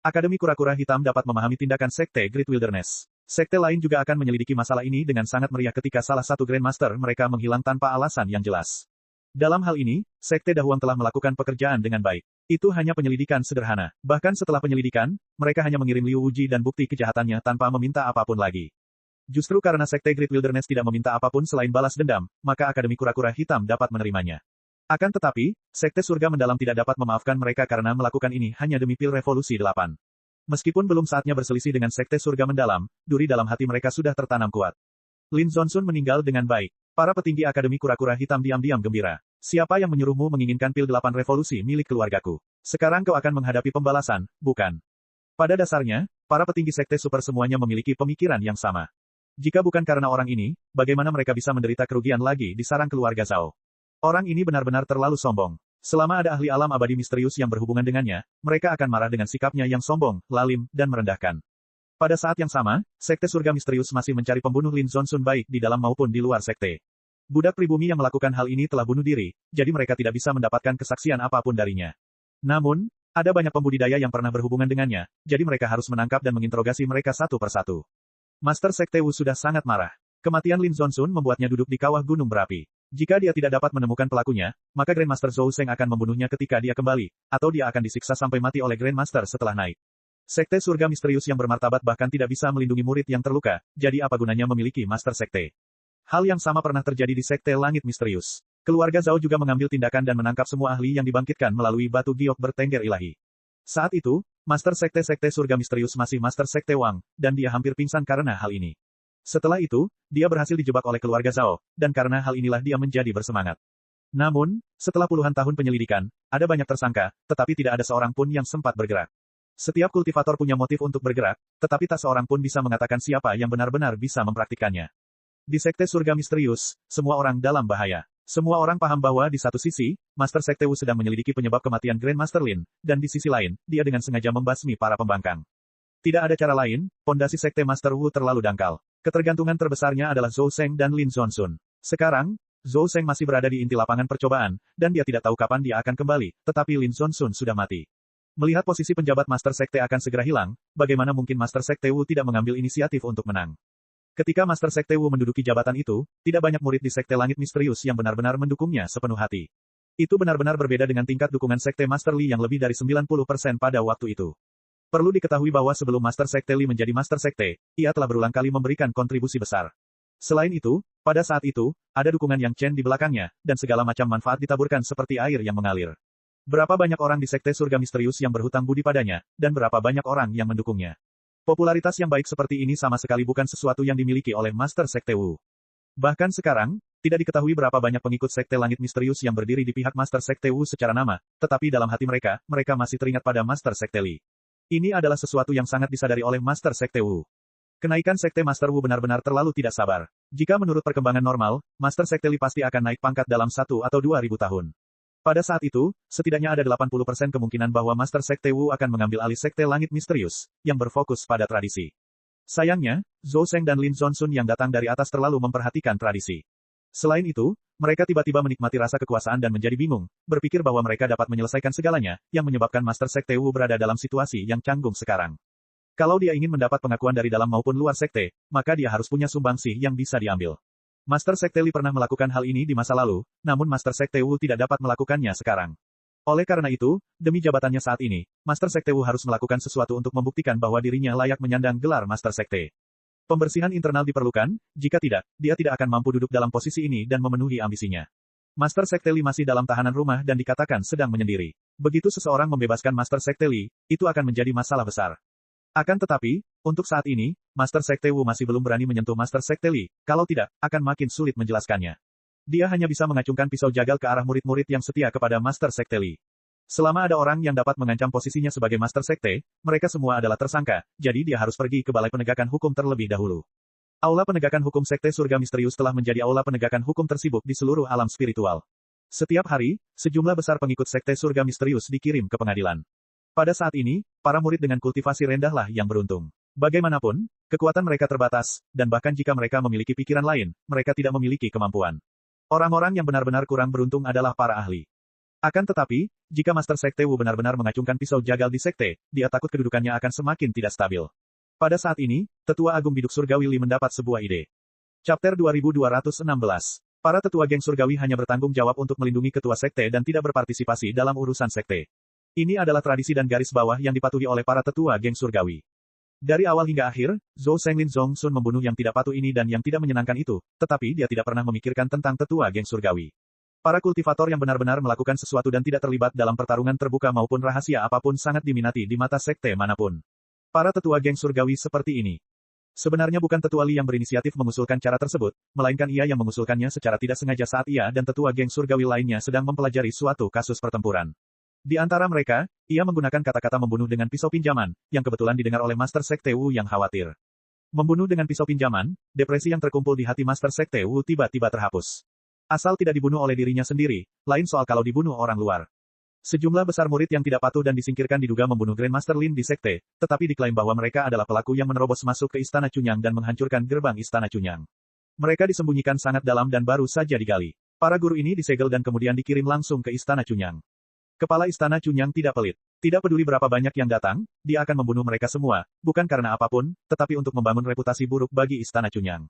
Akademi Kura-Kura Hitam dapat memahami tindakan Sekte Great Wilderness. Sekte lain juga akan menyelidiki masalah ini dengan sangat meriah ketika salah satu Grandmaster mereka menghilang tanpa alasan yang jelas. Dalam hal ini, Sekte Dahuang telah melakukan pekerjaan dengan baik. Itu hanya penyelidikan sederhana. Bahkan setelah penyelidikan, mereka hanya mengirim Liu Wuji dan bukti kejahatannya tanpa meminta apapun lagi. Justru karena Sekte Great Wilderness tidak meminta apapun selain balas dendam, maka Akademi Kura-Kura Hitam dapat menerimanya. Akan tetapi, Sekte Surga Mendalam tidak dapat memaafkan mereka karena melakukan ini hanya demi pil revolusi 8. Meskipun belum saatnya berselisih dengan Sekte Surga Mendalam, duri dalam hati mereka sudah tertanam kuat. Lin Zonsun meninggal dengan baik. Para petinggi Akademi Kura-Kura Hitam diam-diam gembira. Siapa yang menyuruhmu menginginkan pil 8 revolusi milik keluargaku? Sekarang kau akan menghadapi pembalasan, bukan? Pada dasarnya, para petinggi Sekte Super semuanya memiliki pemikiran yang sama. Jika bukan karena orang ini, bagaimana mereka bisa menderita kerugian lagi di sarang keluarga Zhao? Orang ini benar-benar terlalu sombong. Selama ada ahli alam abadi misterius yang berhubungan dengannya, mereka akan marah dengan sikapnya yang sombong, lalim, dan merendahkan. Pada saat yang sama, Sekte Surga Misterius masih mencari pembunuh Lin Zonsun baik di dalam maupun di luar sekte. Budak pribumi yang melakukan hal ini telah bunuh diri, jadi mereka tidak bisa mendapatkan kesaksian apapun darinya. Namun, ada banyak pembudidaya yang pernah berhubungan dengannya, jadi mereka harus menangkap dan menginterogasi mereka satu persatu. Master Sekte Wu sudah sangat marah. Kematian Lin Zonsun membuatnya duduk di kawah gunung berapi. Jika dia tidak dapat menemukan pelakunya, maka Grandmaster Zhou Seng akan membunuhnya ketika dia kembali, atau dia akan disiksa sampai mati oleh Grandmaster setelah naik. Sekte Surga Misterius yang bermartabat bahkan tidak bisa melindungi murid yang terluka, jadi apa gunanya memiliki Master Sekte? Hal yang sama pernah terjadi di Sekte Langit Misterius. Keluarga Zhao juga mengambil tindakan dan menangkap semua ahli yang dibangkitkan melalui batu giok bertengger ilahi. Saat itu, Master Sekte Surga Misterius masih Master Sekte Wang, dan dia hampir pingsan karena hal ini. Setelah itu, dia berhasil dijebak oleh keluarga Zhao, dan karena hal inilah dia menjadi bersemangat. Namun, setelah puluhan tahun penyelidikan, ada banyak tersangka, tetapi tidak ada seorang pun yang sempat bergerak. Setiap kultivator punya motif untuk bergerak, tetapi tak seorang pun bisa mengatakan siapa yang benar-benar bisa mempraktikkannya. Di Sekte Surga Misterius, semua orang dalam bahaya. Semua orang paham bahwa di satu sisi, Master Sekte Wu sedang menyelidiki penyebab kematian Grandmaster Lin, dan di sisi lain, dia dengan sengaja membasmi para pembangkang. Tidak ada cara lain, pondasi Sekte Master Wu terlalu dangkal. Ketergantungan terbesarnya adalah Zhou Seng dan Lin Zonsun. Sekarang, Zhou Seng masih berada di inti lapangan percobaan, dan dia tidak tahu kapan dia akan kembali, tetapi Lin Zonsun sudah mati. Melihat posisi penjabat Master Sekte akan segera hilang, bagaimana mungkin Master Sekte Wu tidak mengambil inisiatif untuk menang? Ketika Master Sekte Wu menduduki jabatan itu, tidak banyak murid di Sekte Langit Misterius yang benar-benar mendukungnya sepenuh hati. Itu benar-benar berbeda dengan tingkat dukungan Sekte Master Li yang lebih dari 90% pada waktu itu. Perlu diketahui bahwa sebelum Master Sekte Li menjadi Master Sekte, ia telah berulang kali memberikan kontribusi besar. Selain itu, pada saat itu, ada dukungan yang Chen di belakangnya, dan segala macam manfaat ditaburkan seperti air yang mengalir. Berapa banyak orang di Sekte Surga Misterius yang berhutang budi padanya, dan berapa banyak orang yang mendukungnya. Popularitas yang baik seperti ini sama sekali bukan sesuatu yang dimiliki oleh Master Sekte Wu. Bahkan sekarang, Tidak diketahui berapa banyak pengikut Sekte Langit Misterius yang berdiri di pihak Master Sekte Wu secara nama, tetapi dalam hati mereka, mereka masih teringat pada Master Sekte Li. Ini adalah sesuatu yang sangat disadari oleh Master Sekte Wu. Kenaikan Sekte Master Wu benar-benar terlalu tidak sabar. Jika menurut perkembangan normal, Master Sekte Li pasti akan naik pangkat dalam 1 atau 2.000 tahun. Pada saat itu, setidaknya ada 80% kemungkinan bahwa Master Sekte Wu akan mengambil alih Sekte Langit Misterius, yang berfokus pada tradisi. Sayangnya, Zhou Sheng dan Lin Zonsun yang datang dari atas terlalu memperhatikan tradisi. Selain itu, mereka tiba-tiba menikmati rasa kekuasaan dan menjadi bingung, berpikir bahwa mereka dapat menyelesaikan segalanya, yang menyebabkan Master Sekte Wu berada dalam situasi yang canggung sekarang. Kalau dia ingin mendapat pengakuan dari dalam maupun luar sekte, maka dia harus punya sumbangsih yang bisa diambil. Master Sekte Li pernah melakukan hal ini di masa lalu, namun Master Sekte Wu tidak dapat melakukannya sekarang. Oleh karena itu, demi jabatannya saat ini, Master Sekte Wu harus melakukan sesuatu untuk membuktikan bahwa dirinya layak menyandang gelar Master Sekte. Pembersihan internal diperlukan, jika tidak, dia tidak akan mampu duduk dalam posisi ini dan memenuhi ambisinya. Master Sekte Li masih dalam tahanan rumah dan dikatakan sedang menyendiri. Begitu seseorang membebaskan Master Sekte Li, itu akan menjadi masalah besar. Akan tetapi, untuk saat ini, Master Sekte Wu masih belum berani menyentuh Master Sekte Li, kalau tidak, akan makin sulit menjelaskannya. Dia hanya bisa mengacungkan pisau jagal ke arah murid-murid yang setia kepada Master Sekte Li. Selama ada orang yang dapat mengancam posisinya sebagai Master Sekte, mereka semua adalah tersangka, jadi dia harus pergi ke Balai Penegakan Hukum terlebih dahulu. Aula Penegakan Hukum Sekte Surga Misterius telah menjadi aula penegakan hukum tersibuk di seluruh alam spiritual. Setiap hari, sejumlah besar pengikut Sekte Surga Misterius dikirim ke pengadilan. Pada saat ini, para murid dengan kultivasi rendahlah yang beruntung. Bagaimanapun, kekuatan mereka terbatas, dan bahkan jika mereka memiliki pikiran lain, mereka tidak memiliki kemampuan. Orang-orang yang benar-benar kurang beruntung adalah para ahli. Akan tetapi, jika Master Sekte Wu benar-benar mengacungkan pisau jagal di sekte, dia takut kedudukannya akan semakin tidak stabil. Pada saat ini, Tetua Agung Biduk Surgawi Li mendapat sebuah ide. Chapter 2216. Para tetua geng surgawi hanya bertanggung jawab untuk melindungi ketua sekte dan tidak berpartisipasi dalam urusan sekte. Ini adalah tradisi dan garis bawah yang dipatuhi oleh para tetua geng surgawi. Dari awal hingga akhir, Zhou Sheng Lin Zongsun membunuh yang tidak patuh ini dan yang tidak menyenangkan itu, tetapi dia tidak pernah memikirkan tentang tetua geng surgawi. Para kultivator yang benar-benar melakukan sesuatu dan tidak terlibat dalam pertarungan terbuka maupun rahasia apapun sangat diminati di mata sekte manapun. Para tetua geng surgawi seperti ini. Sebenarnya bukan tetua Li yang berinisiatif mengusulkan cara tersebut, melainkan ia yang mengusulkannya secara tidak sengaja saat ia dan tetua geng surgawi lainnya sedang mempelajari suatu kasus pertempuran. Di antara mereka, ia menggunakan kata-kata membunuh dengan pisau pinjaman, yang kebetulan didengar oleh Master Sekte Wu yang khawatir. Membunuh dengan pisau pinjaman, depresi yang terkumpul di hati Master Sekte Wu tiba-tiba terhapus. Asal tidak dibunuh oleh dirinya sendiri, lain soal kalau dibunuh orang luar. Sejumlah besar murid yang tidak patuh dan disingkirkan diduga membunuh Grandmaster Lin di sekte, tetapi diklaim bahwa mereka adalah pelaku yang menerobos masuk ke Istana Cunyang dan menghancurkan gerbang Istana Cunyang. Mereka disembunyikan sangat dalam dan baru saja digali. Para guru ini disegel dan kemudian dikirim langsung ke Istana Cunyang. Kepala Istana Cunyang tidak pelit. Tidak peduli berapa banyak yang datang, dia akan membunuh mereka semua, bukan karena apapun, tetapi untuk membangun reputasi buruk bagi Istana Cunyang.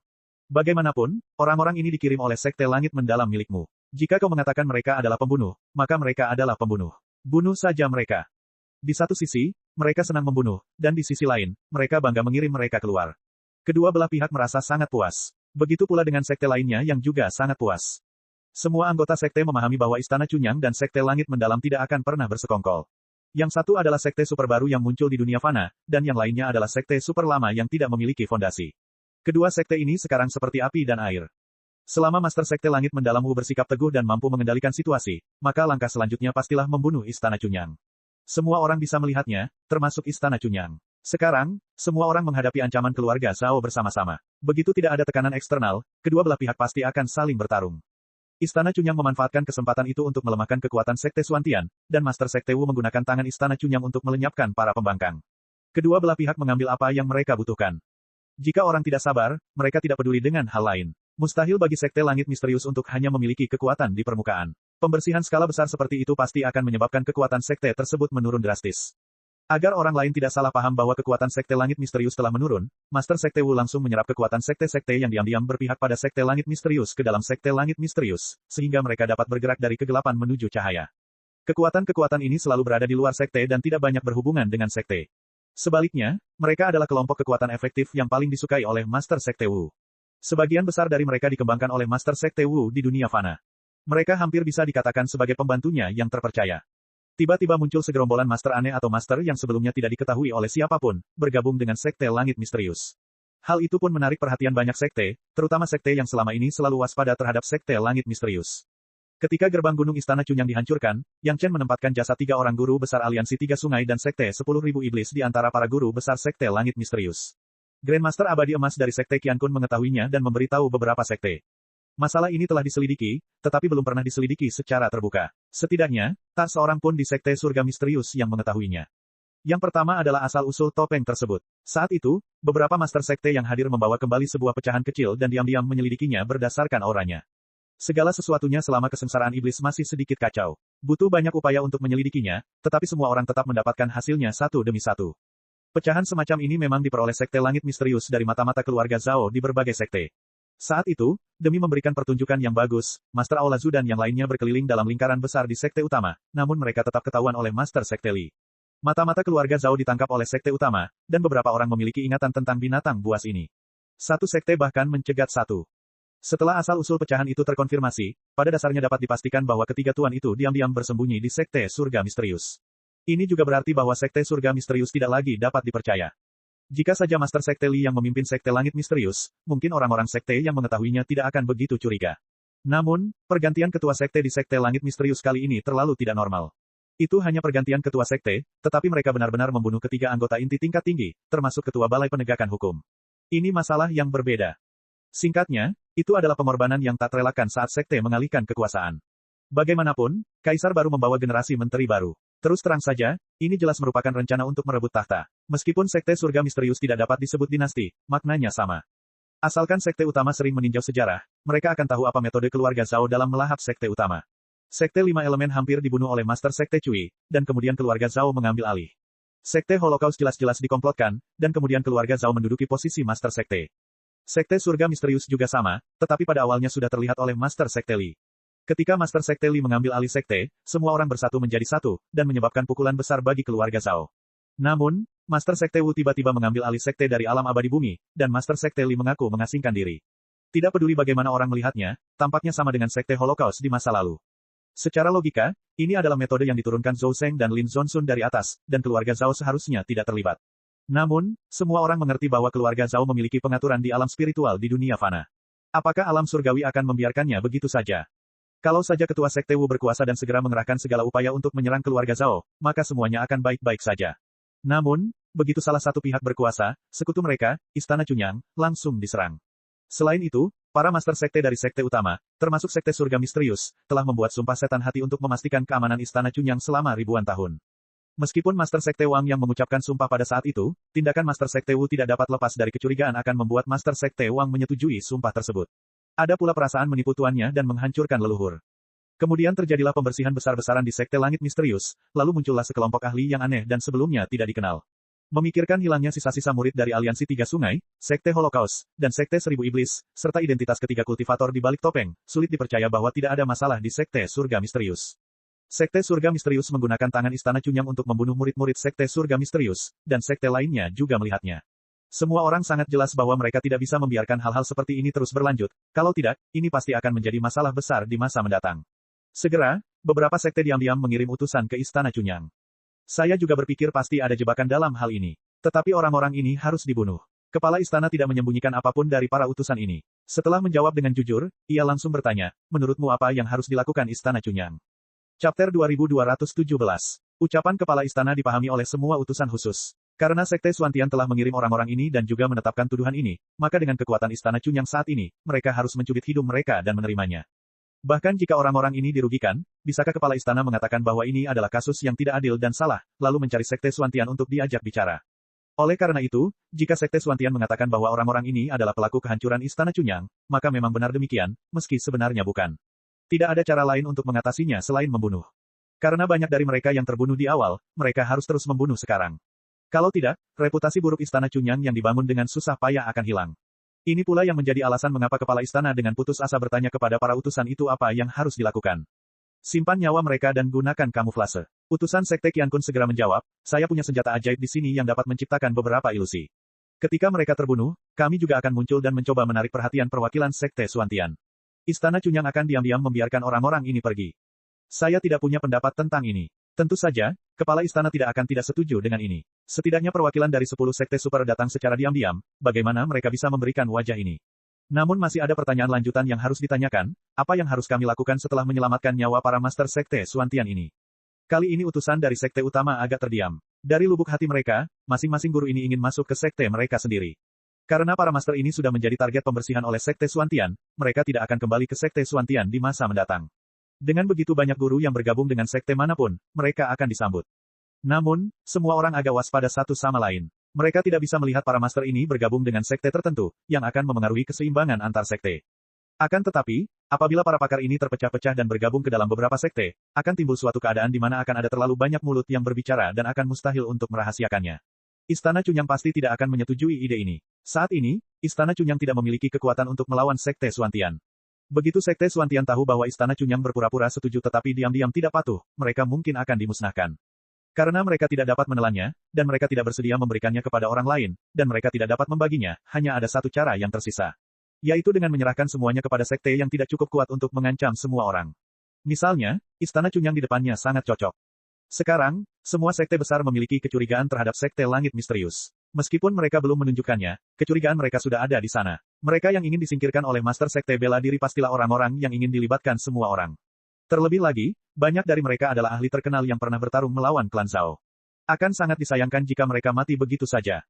Bagaimanapun, orang-orang ini dikirim oleh Sekte Langit Mendalam milikmu. Jika kau mengatakan mereka adalah pembunuh, maka mereka adalah pembunuh. Bunuh saja mereka. Di satu sisi, mereka senang membunuh, dan di sisi lain, mereka bangga mengirim mereka keluar. Kedua belah pihak merasa sangat puas. Begitu pula dengan sekte lainnya yang juga sangat puas. Semua anggota sekte memahami bahwa Istana Cunyang dan Sekte Langit Mendalam tidak akan pernah bersekongkol. Yang satu adalah sekte super baru yang muncul di dunia fana, dan yang lainnya adalah sekte super lama yang tidak memiliki fondasi. Kedua sekte ini sekarang seperti api dan air. Selama Master Sekte Langit Mendalam Wu bersikap teguh dan mampu mengendalikan situasi, maka langkah selanjutnya pastilah membunuh Istana Cunyang. Semua orang bisa melihatnya, termasuk Istana Cunyang. Sekarang, semua orang menghadapi ancaman keluarga Zhao bersama-sama. Begitu tidak ada tekanan eksternal, kedua belah pihak pasti akan saling bertarung. Istana Cunyang memanfaatkan kesempatan itu untuk melemahkan kekuatan Sekte Suantian, dan Master Sekte Wu menggunakan tangan Istana Cunyang untuk melenyapkan para pembangkang. Kedua belah pihak mengambil apa yang mereka butuhkan. Jika orang tidak sabar, mereka tidak peduli dengan hal lain. Mustahil bagi Sekte Langit Misterius untuk hanya memiliki kekuatan di permukaan. Pembersihan skala besar seperti itu pasti akan menyebabkan kekuatan sekte tersebut menurun drastis. Agar orang lain tidak salah paham bahwa kekuatan Sekte Langit Misterius telah menurun, Master Sekte Wu langsung menyerap kekuatan sekte-sekte yang diam-diam berpihak pada Sekte Langit Misterius ke dalam Sekte Langit Misterius, sehingga mereka dapat bergerak dari kegelapan menuju cahaya. Kekuatan-kekuatan ini selalu berada di luar sekte dan tidak banyak berhubungan dengan sekte. Sebaliknya, mereka adalah kelompok kekuatan efektif yang paling disukai oleh Master Sekte Wu. Sebagian besar dari mereka dikembangkan oleh Master Sekte Wu di dunia fana. Mereka hampir bisa dikatakan sebagai pembantunya yang terpercaya. Tiba-tiba muncul segerombolan master aneh atau master yang sebelumnya tidak diketahui oleh siapapun, bergabung dengan Sekte Langit Misterius. Hal itu pun menarik perhatian banyak sekte, terutama sekte yang selama ini selalu waspada terhadap sekte langit misterius. Ketika gerbang gunung Istana Cunyang dihancurkan, Yang Chen menempatkan jasad 3 orang guru besar aliansi 3 sungai dan sekte 10.000 iblis di antara para guru besar sekte langit misterius. Grandmaster Abadi Emas dari sekte Qiankun mengetahuinya dan memberitahu beberapa sekte. Masalah ini telah diselidiki, tetapi belum pernah diselidiki secara terbuka. Setidaknya, tak seorang pun di sekte surga misterius yang mengetahuinya. Yang pertama adalah asal-usul topeng tersebut. Saat itu, beberapa master sekte yang hadir membawa kembali sebuah pecahan kecil dan diam-diam menyelidikinya berdasarkan auranya. Segala sesuatunya selama kesengsaraan iblis masih sedikit kacau. Butuh banyak upaya untuk menyelidikinya, tetapi semua orang tetap mendapatkan hasilnya satu demi satu. Pecahan semacam ini memang diperoleh sekte langit misterius dari mata-mata keluarga Zhao di berbagai sekte. Saat itu, demi memberikan pertunjukan yang bagus, Master Aula Zhu dan yang lainnya berkeliling dalam lingkaran besar di sekte utama, namun mereka tetap ketahuan oleh Master Sekte Li. Mata-mata keluarga Zhao ditangkap oleh sekte utama, dan beberapa orang memiliki ingatan tentang binatang buas ini. Satu sekte bahkan mencegat satu. Setelah asal-usul pecahan itu terkonfirmasi, pada dasarnya dapat dipastikan bahwa ketiga tuan itu diam-diam bersembunyi di sekte surga misterius. Ini juga berarti bahwa sekte surga misterius tidak lagi dapat dipercaya. Jika saja Master Sekte Li yang memimpin sekte langit misterius, mungkin orang-orang sekte yang mengetahuinya tidak akan begitu curiga. Namun, pergantian ketua sekte di sekte langit misterius kali ini terlalu tidak normal. Itu hanya pergantian ketua sekte, tetapi mereka benar-benar membunuh ketiga anggota inti tingkat tinggi, termasuk ketua balai penegakan hukum. Ini masalah yang berbeda. Singkatnya, itu adalah pengorbanan yang tak terelakkan saat sekte mengalihkan kekuasaan. Bagaimanapun, Kaisar baru membawa generasi menteri baru. Terus terang saja, ini jelas merupakan rencana untuk merebut tahta. Meskipun sekte surga misterius tidak dapat disebut dinasti, maknanya sama. Asalkan sekte utama sering meninjau sejarah, mereka akan tahu apa metode keluarga Zhao dalam melahap sekte utama. Sekte 5 elemen hampir dibunuh oleh Master Sekte Cui, dan kemudian keluarga Zhao mengambil alih. Sekte Holocaust jelas-jelas dikomplotkan, dan kemudian keluarga Zhao menduduki posisi Master Sekte. Sekte surga misterius juga sama, tetapi pada awalnya sudah terlihat oleh Master Sekte Li. Ketika Master Sekte Li mengambil alih sekte, semua orang bersatu menjadi satu, dan menyebabkan pukulan besar bagi keluarga Zhao. Namun, Master Sekte Wu tiba-tiba mengambil alih sekte dari alam abadi bumi, dan Master Sekte Li mengaku mengasingkan diri. Tidak peduli bagaimana orang melihatnya, tampaknya sama dengan sekte Holocaust di masa lalu. Secara logika, ini adalah metode yang diturunkan Zhou Zeng dan Lin Zhonsun dari atas, dan keluarga Zhao seharusnya tidak terlibat. Namun, semua orang mengerti bahwa keluarga Zhao memiliki pengaturan di alam spiritual di dunia fana. Apakah alam surgawi akan membiarkannya begitu saja? Kalau saja ketua sekte Wu berkuasa dan segera mengerahkan segala upaya untuk menyerang keluarga Zhao, maka semuanya akan baik-baik saja. Namun, begitu salah satu pihak berkuasa, sekutu mereka, Istana Cunyang, langsung diserang. Selain itu, para master sekte dari sekte utama, termasuk sekte surga misterius, telah membuat sumpah setan hati untuk memastikan keamanan Istana Cunyang selama ribuan tahun. Meskipun Master Sekte Wang yang mengucapkan sumpah pada saat itu, tindakan Master Sekte Wu tidak dapat lepas dari kecurigaan akan membuat Master Sekte Wang menyetujui sumpah tersebut. Ada pula perasaan menipu tuannya dan menghancurkan leluhur. Kemudian terjadilah pembersihan besar-besaran di sekte langit misterius, lalu muncullah sekelompok ahli yang aneh dan sebelumnya tidak dikenal. Memikirkan hilangnya sisa-sisa murid dari aliansi 3 sungai, sekte Holocaust, dan sekte 1000 iblis, serta identitas ketiga kultivator di balik topeng, sulit dipercaya bahwa tidak ada masalah di sekte surga misterius. Sekte surga misterius menggunakan tangan Istana Cunyang untuk membunuh murid-murid sekte surga misterius, dan sekte lainnya juga melihatnya. Semua orang sangat jelas bahwa mereka tidak bisa membiarkan hal-hal seperti ini terus berlanjut, kalau tidak, ini pasti akan menjadi masalah besar di masa mendatang. Segera, beberapa sekte diam-diam mengirim utusan ke Istana Cunyang. Saya juga berpikir pasti ada jebakan dalam hal ini. Tetapi orang-orang ini harus dibunuh. Kepala istana tidak menyembunyikan apapun dari para utusan ini. Setelah menjawab dengan jujur, ia langsung bertanya, menurutmu apa yang harus dilakukan Istana Cunyang? Chapter 2217. Ucapan kepala istana dipahami oleh semua utusan khusus. Karena Sekte Suantian telah mengirim orang-orang ini dan juga menetapkan tuduhan ini, maka dengan kekuatan Istana Cunyang saat ini, mereka harus mencubit hidung mereka dan menerimanya. Bahkan jika orang-orang ini dirugikan, bisakah kepala istana mengatakan bahwa ini adalah kasus yang tidak adil dan salah, lalu mencari Sekte Suantian untuk diajak bicara? Oleh karena itu, jika Sekte Suantian mengatakan bahwa orang-orang ini adalah pelaku kehancuran Istana Cunyang, maka memang benar demikian, meski sebenarnya bukan. Tidak ada cara lain untuk mengatasinya selain membunuh. Karena banyak dari mereka yang terbunuh di awal, mereka harus terus membunuh sekarang. Kalau tidak, reputasi buruk Istana Cunyang yang dibangun dengan susah payah akan hilang. Ini pula yang menjadi alasan mengapa kepala istana dengan putus asa bertanya kepada para utusan itu apa yang harus dilakukan. Simpan nyawa mereka dan gunakan kamuflase. Utusan Sekte Qiankun segera menjawab, saya punya senjata ajaib di sini yang dapat menciptakan beberapa ilusi. Ketika mereka terbunuh, kami juga akan muncul dan mencoba menarik perhatian perwakilan Sekte Suantian. Istana Cunyang akan diam-diam membiarkan orang-orang ini pergi. Saya tidak punya pendapat tentang ini. Tentu saja, kepala istana tidak akan tidak setuju dengan ini. Setidaknya perwakilan dari 10 sekte super datang secara diam-diam, bagaimana mereka bisa memberikan wajah ini? Namun masih ada pertanyaan lanjutan yang harus ditanyakan, apa yang harus kami lakukan setelah menyelamatkan nyawa para master sekte Xuantian ini? Kali ini utusan dari sekte utama agak terdiam. Dari lubuk hati mereka, masing-masing guru ini ingin masuk ke sekte mereka sendiri. Karena para master ini sudah menjadi target pembersihan oleh sekte Xuantian, mereka tidak akan kembali ke sekte Xuantian di masa mendatang. Dengan begitu banyak guru yang bergabung dengan sekte manapun, mereka akan disambut. Namun, semua orang agak waspada satu sama lain. Mereka tidak bisa melihat para master ini bergabung dengan sekte tertentu, yang akan memengaruhi keseimbangan antar sekte. Akan tetapi, apabila para pakar ini terpecah-pecah dan bergabung ke dalam beberapa sekte, akan timbul suatu keadaan di mana akan ada terlalu banyak mulut yang berbicara dan akan mustahil untuk merahasiakannya. Istana Cunyang pasti tidak akan menyetujui ide ini. Saat ini, Istana Cunyang tidak memiliki kekuatan untuk melawan sekte Xuantian. Begitu sekte Xuantian tahu bahwa Istana Cunyang berpura-pura setuju tetapi diam-diam tidak patuh, mereka mungkin akan dimusnahkan. Karena mereka tidak dapat menelannya, dan mereka tidak bersedia memberikannya kepada orang lain, dan mereka tidak dapat membaginya, hanya ada satu cara yang tersisa. Yaitu dengan menyerahkan semuanya kepada sekte yang tidak cukup kuat untuk mengancam semua orang. Misalnya, Istana Cunyang di depannya sangat cocok. Sekarang, semua sekte besar memiliki kecurigaan terhadap sekte langit misterius. Meskipun mereka belum menunjukkannya, kecurigaan mereka sudah ada di sana. Mereka yang ingin disingkirkan oleh master sekte bela diri pastilah orang-orang yang ingin dilibatkan semua orang. Terlebih lagi, banyak dari mereka adalah ahli terkenal yang pernah bertarung melawan klan Zhao. Akan sangat disayangkan jika mereka mati begitu saja.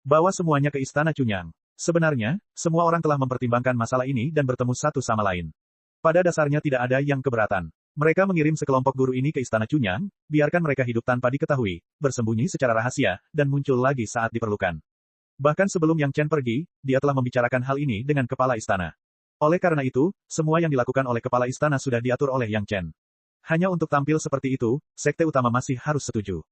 Bawa semuanya ke Istana Cunyang. Sebenarnya, semua orang telah mempertimbangkan masalah ini dan bertemu satu sama lain. Pada dasarnya tidak ada yang keberatan. Mereka mengirim sekelompok guru ini ke Istana Cunyang, biarkan mereka hidup tanpa diketahui, bersembunyi secara rahasia, dan muncul lagi saat diperlukan. Bahkan sebelum Yang Chen pergi, dia telah membicarakan hal ini dengan kepala istana. Oleh karena itu, semua yang dilakukan oleh kepala istana sudah diatur oleh Yang Chen. Hanya untuk tampil seperti itu, sekte utama masih harus setuju.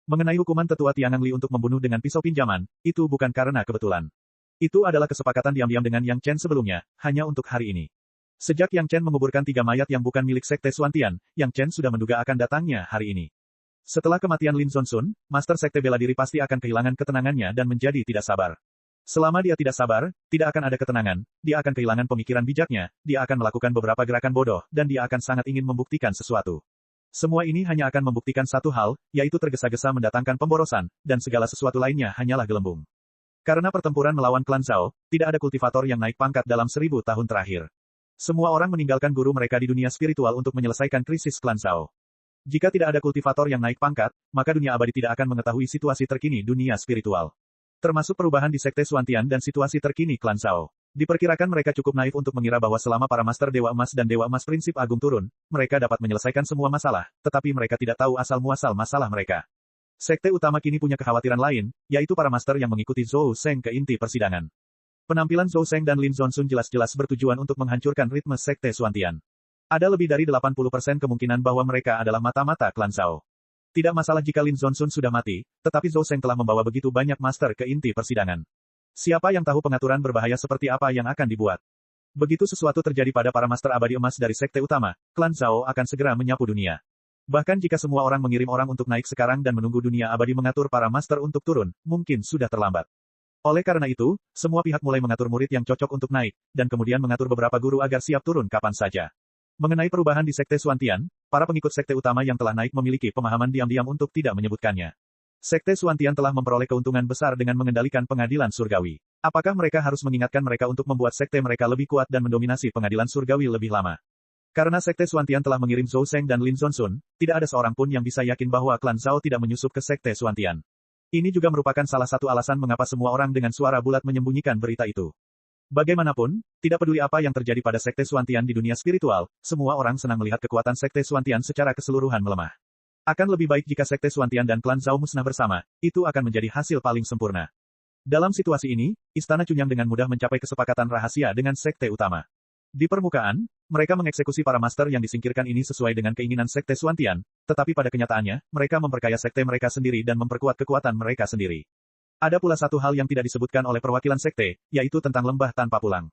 Mengenai hukuman tetua Tiangang Li untuk membunuh dengan pisau pinjaman, itu bukan karena kebetulan. Itu adalah kesepakatan diam-diam dengan Yang Chen sebelumnya, hanya untuk hari ini. Sejak Yang Chen menguburkan 3 mayat yang bukan milik sekte Xuantian, Yang Chen sudah menduga akan datangnya hari ini. Setelah kematian Lin Zonsun, master sekte bela diri pasti akan kehilangan ketenangannya dan menjadi tidak sabar. Selama dia tidak sabar, tidak akan ada ketenangan, dia akan kehilangan pemikiran bijaknya, dia akan melakukan beberapa gerakan bodoh, dan dia akan sangat ingin membuktikan sesuatu. Semua ini hanya akan membuktikan satu hal, yaitu tergesa-gesa mendatangkan pemborosan, dan segala sesuatu lainnya hanyalah gelembung. Karena pertempuran melawan klan Zhao, tidak ada kultivator yang naik pangkat dalam 1000 tahun terakhir. Semua orang meninggalkan guru mereka di dunia spiritual untuk menyelesaikan krisis klan Zhao. Jika tidak ada kultivator yang naik pangkat, maka dunia abadi tidak akan mengetahui situasi terkini dunia spiritual. Termasuk perubahan di sekte Xuantian dan situasi terkini klan Zhao. Diperkirakan mereka cukup naif untuk mengira bahwa selama para master Dewa Emas dan Dewa Emas Prinsip Agung turun, mereka dapat menyelesaikan semua masalah, tetapi mereka tidak tahu asal-muasal masalah mereka. Sekte utama kini punya kekhawatiran lain, yaitu para master yang mengikuti Zhou Sheng ke inti persidangan. Penampilan Zhou Sheng dan Lin Zonsun jelas-jelas bertujuan untuk menghancurkan ritme sekte Xuantian. Ada lebih dari 80% kemungkinan bahwa mereka adalah mata-mata klan Zhao. Tidak masalah jika Lin Zonsun sudah mati, tetapi Zhou Sheng telah membawa begitu banyak master ke inti persidangan. Siapa yang tahu pengaturan berbahaya seperti apa yang akan dibuat? Begitu sesuatu terjadi pada para master abadi emas dari sekte utama, klan Zhao akan segera menyapu dunia. Bahkan jika semua orang mengirim orang untuk naik sekarang dan menunggu dunia abadi mengatur para master untuk turun, mungkin sudah terlambat. Oleh karena itu, semua pihak mulai mengatur murid yang cocok untuk naik, dan kemudian mengatur beberapa guru agar siap turun kapan saja. Mengenai perubahan di sekte Xuantian, para pengikut sekte utama yang telah naik memiliki pemahaman diam-diam untuk tidak menyebutkannya. Sekte Xuantian telah memperoleh keuntungan besar dengan mengendalikan pengadilan surgawi. Apakah mereka harus mengingatkan mereka untuk membuat sekte mereka lebih kuat dan mendominasi pengadilan surgawi lebih lama? Karena sekte Xuantian telah mengirim Zhou Sheng dan Lin Zonsun, tidak ada seorang pun yang bisa yakin bahwa klan Zhao tidak menyusup ke sekte Xuantian. Ini juga merupakan salah satu alasan mengapa semua orang dengan suara bulat menyembunyikan berita itu. Bagaimanapun, tidak peduli apa yang terjadi pada sekte Xuantian di dunia spiritual, semua orang senang melihat kekuatan sekte Xuantian secara keseluruhan melemah. Akan lebih baik jika sekte Xuantian dan klan Zhao musnah bersama, itu akan menjadi hasil paling sempurna. Dalam situasi ini, Istana Cunyang dengan mudah mencapai kesepakatan rahasia dengan sekte utama. Di permukaan, mereka mengeksekusi para master yang disingkirkan ini sesuai dengan keinginan sekte Xuantian, tetapi pada kenyataannya, mereka memperkaya sekte mereka sendiri dan memperkuat kekuatan mereka sendiri. Ada pula satu hal yang tidak disebutkan oleh perwakilan sekte, yaitu tentang lembah tanpa pulang.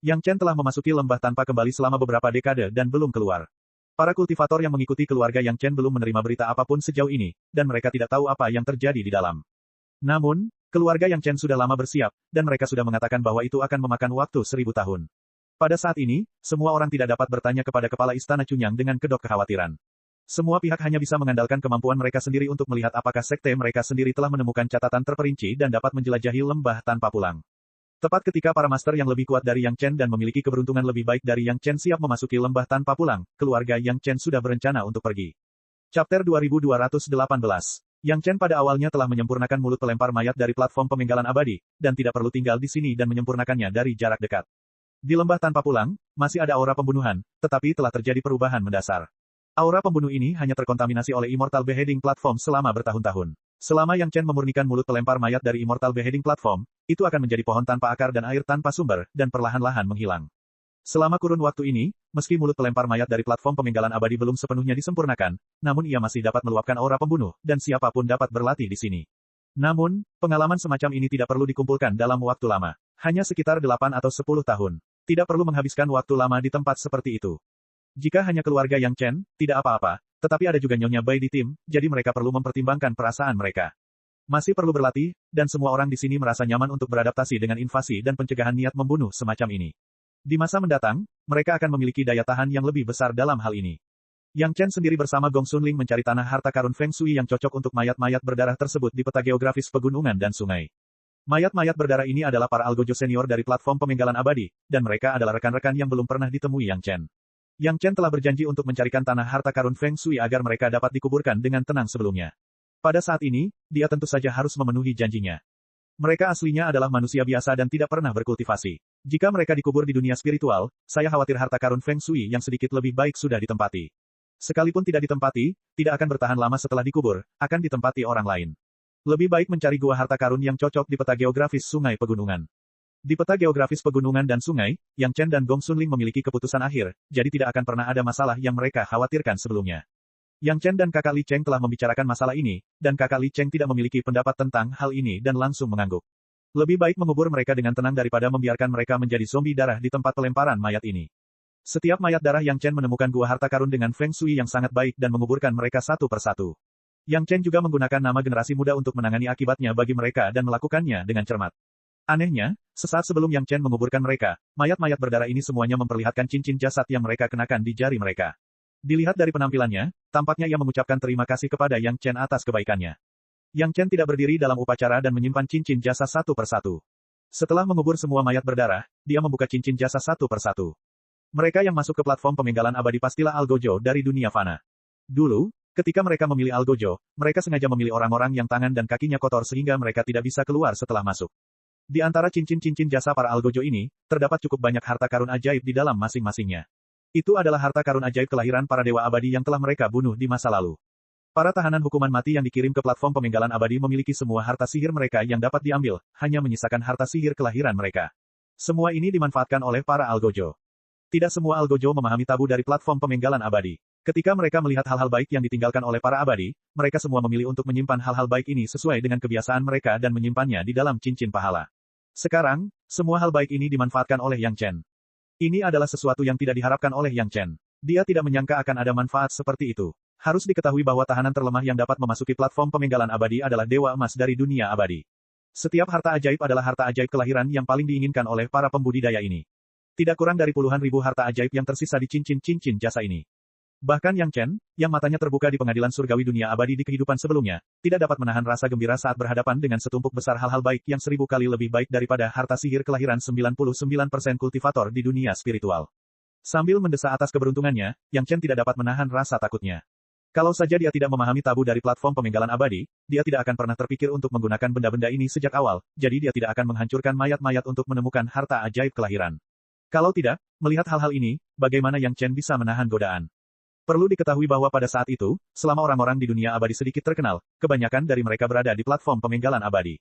Yang Chen telah memasuki lembah tanpa kembali selama beberapa dekade dan belum keluar. Para kultivator yang mengikuti keluarga Yang Chen belum menerima berita apapun sejauh ini, dan mereka tidak tahu apa yang terjadi di dalam. Namun, keluarga Yang Chen sudah lama bersiap, dan mereka sudah mengatakan bahwa itu akan memakan waktu 1000 tahun. Pada saat ini, semua orang tidak dapat bertanya kepada kepala Istana Cunyang dengan kedok kekhawatiran. Semua pihak hanya bisa mengandalkan kemampuan mereka sendiri untuk melihat apakah sekte mereka sendiri telah menemukan catatan terperinci dan dapat menjelajahi lembah tanpa pulang. Tepat ketika para master yang lebih kuat dari Yang Chen dan memiliki keberuntungan lebih baik dari Yang Chen siap memasuki lembah tanpa pulang, keluarga Yang Chen sudah berencana untuk pergi. Chapter 2218. Yang Chen pada awalnya telah menyempurnakan mulut pelempar mayat dari platform pemenggalan abadi, dan tidak perlu tinggal di sini dan menyempurnakannya dari jarak dekat. Di lembah tanpa pulang, masih ada aura pembunuhan, tetapi telah terjadi perubahan mendasar. Aura pembunuh ini hanya terkontaminasi oleh Immortal Beheading Platform selama bertahun-tahun. Selama Yang Chen memurnikan mulut pelempar mayat dari Immortal Beheading Platform, itu akan menjadi pohon tanpa akar dan air tanpa sumber, dan perlahan-lahan menghilang. Selama kurun waktu ini, meski mulut pelempar mayat dari platform pemenggalan abadi belum sepenuhnya disempurnakan, namun ia masih dapat meluapkan aura pembunuh, dan siapapun dapat berlatih di sini. Namun, pengalaman semacam ini tidak perlu dikumpulkan dalam waktu lama. Hanya sekitar 8 atau 10 tahun. Tidak perlu menghabiskan waktu lama di tempat seperti itu. Jika hanya keluarga Yang Chen, tidak apa-apa, tetapi ada juga Nyonya Bai di tim, jadi mereka perlu mempertimbangkan perasaan mereka. Masih perlu berlatih, dan semua orang di sini merasa nyaman untuk beradaptasi dengan invasi dan pencegahan niat membunuh semacam ini. Di masa mendatang, mereka akan memiliki daya tahan yang lebih besar dalam hal ini. Yang Chen sendiri bersama Gong Sunling mencari tanah harta karun Feng Shui yang cocok untuk mayat-mayat berdarah tersebut di peta geografis pegunungan dan sungai. Mayat-mayat berdarah ini adalah para algojo senior dari platform pemenggalan abadi, dan mereka adalah rekan-rekan yang belum pernah ditemui Yang Chen. Yang Chen telah berjanji untuk mencarikan tanah harta karun Feng Shui agar mereka dapat dikuburkan dengan tenang sebelumnya. Pada saat ini, dia tentu saja harus memenuhi janjinya. Mereka aslinya adalah manusia biasa dan tidak pernah berkultivasi. Jika mereka dikubur di dunia spiritual, saya khawatir harta karun Feng Shui yang sedikit lebih baik sudah ditempati. Sekalipun tidak ditempati, tidak akan bertahan lama setelah dikubur, akan ditempati orang lain. Lebih baik mencari gua harta karun yang cocok di peta geografis sungai pegunungan. Di peta geografis pegunungan dan sungai, Yang Chen dan Gong Sunling memiliki keputusan akhir, jadi tidak akan pernah ada masalah yang mereka khawatirkan sebelumnya. Yang Chen dan kakak Li Cheng telah membicarakan masalah ini, dan kakak Li Cheng tidak memiliki pendapat tentang hal ini dan langsung mengangguk. Lebih baik mengubur mereka dengan tenang daripada membiarkan mereka menjadi zombie darah di tempat pelemparan mayat ini. Setiap mayat darah Yang Chen menemukan gua harta karun dengan Feng Shui yang sangat baik dan menguburkan mereka satu persatu. Yang Chen juga menggunakan nama generasi muda untuk menangani akibatnya bagi mereka dan melakukannya dengan cermat. Anehnya, sesaat sebelum Yang Chen menguburkan mereka, mayat-mayat berdarah ini semuanya memperlihatkan cincin jasad yang mereka kenakan di jari mereka. Dilihat dari penampilannya, tampaknya ia mengucapkan terima kasih kepada Yang Chen atas kebaikannya. Yang Chen tidak berdiri dalam upacara dan menyimpan cincin jasa satu persatu. Setelah mengubur semua mayat berdarah, dia membuka cincin jasa satu persatu. Mereka yang masuk ke platform pemenggalan abadi pastilah Algojo dari dunia fana. Dulu, ketika mereka memilih Algojo, mereka sengaja memilih orang-orang yang tangan dan kakinya kotor sehingga mereka tidak bisa keluar setelah masuk. Di antara cincin-cincin jasa para algojo ini, terdapat cukup banyak harta karun ajaib di dalam masing-masingnya. Itu adalah harta karun ajaib kelahiran para dewa abadi yang telah mereka bunuh di masa lalu. Para tahanan hukuman mati yang dikirim ke platform pemenggalan abadi memiliki semua harta sihir mereka yang dapat diambil, hanya menyisakan harta sihir kelahiran mereka. Semua ini dimanfaatkan oleh para algojo. Tidak semua algojo memahami tabu dari platform pemenggalan abadi. Ketika mereka melihat hal-hal baik yang ditinggalkan oleh para abadi, mereka semua memilih untuk menyimpan hal-hal baik ini sesuai dengan kebiasaan mereka dan menyimpannya di dalam cincin pahala. Sekarang, semua hal baik ini dimanfaatkan oleh Yang Chen. Ini adalah sesuatu yang tidak diharapkan oleh Yang Chen. Dia tidak menyangka akan ada manfaat seperti itu. Harus diketahui bahwa tahanan terlemah yang dapat memasuki platform pemenggalan abadi adalah dewa emas dari dunia abadi. Setiap harta ajaib adalah harta ajaib kelahiran yang paling diinginkan oleh para pembudidaya ini. Tidak kurang dari puluhan ribu harta ajaib yang tersisa di cincin-cincin jasa ini. Bahkan Yang Chen, yang matanya terbuka di pengadilan surgawi dunia abadi di kehidupan sebelumnya, tidak dapat menahan rasa gembira saat berhadapan dengan setumpuk besar hal-hal baik yang 1000 kali lebih baik daripada harta sihir kelahiran 99% kultivator di dunia spiritual. Sambil mendesah atas keberuntungannya, Yang Chen tidak dapat menahan rasa takutnya. Kalau saja dia tidak memahami tabu dari platform pemenggalan abadi, dia tidak akan pernah terpikir untuk menggunakan benda-benda ini sejak awal, jadi dia tidak akan menghancurkan mayat-mayat untuk menemukan harta ajaib kelahiran. Kalau tidak, melihat hal-hal ini, bagaimana Yang Chen bisa menahan godaan? Perlu diketahui bahwa pada saat itu, selama orang-orang di dunia abadi sedikit terkenal, kebanyakan dari mereka berada di platform pemenggalan abadi.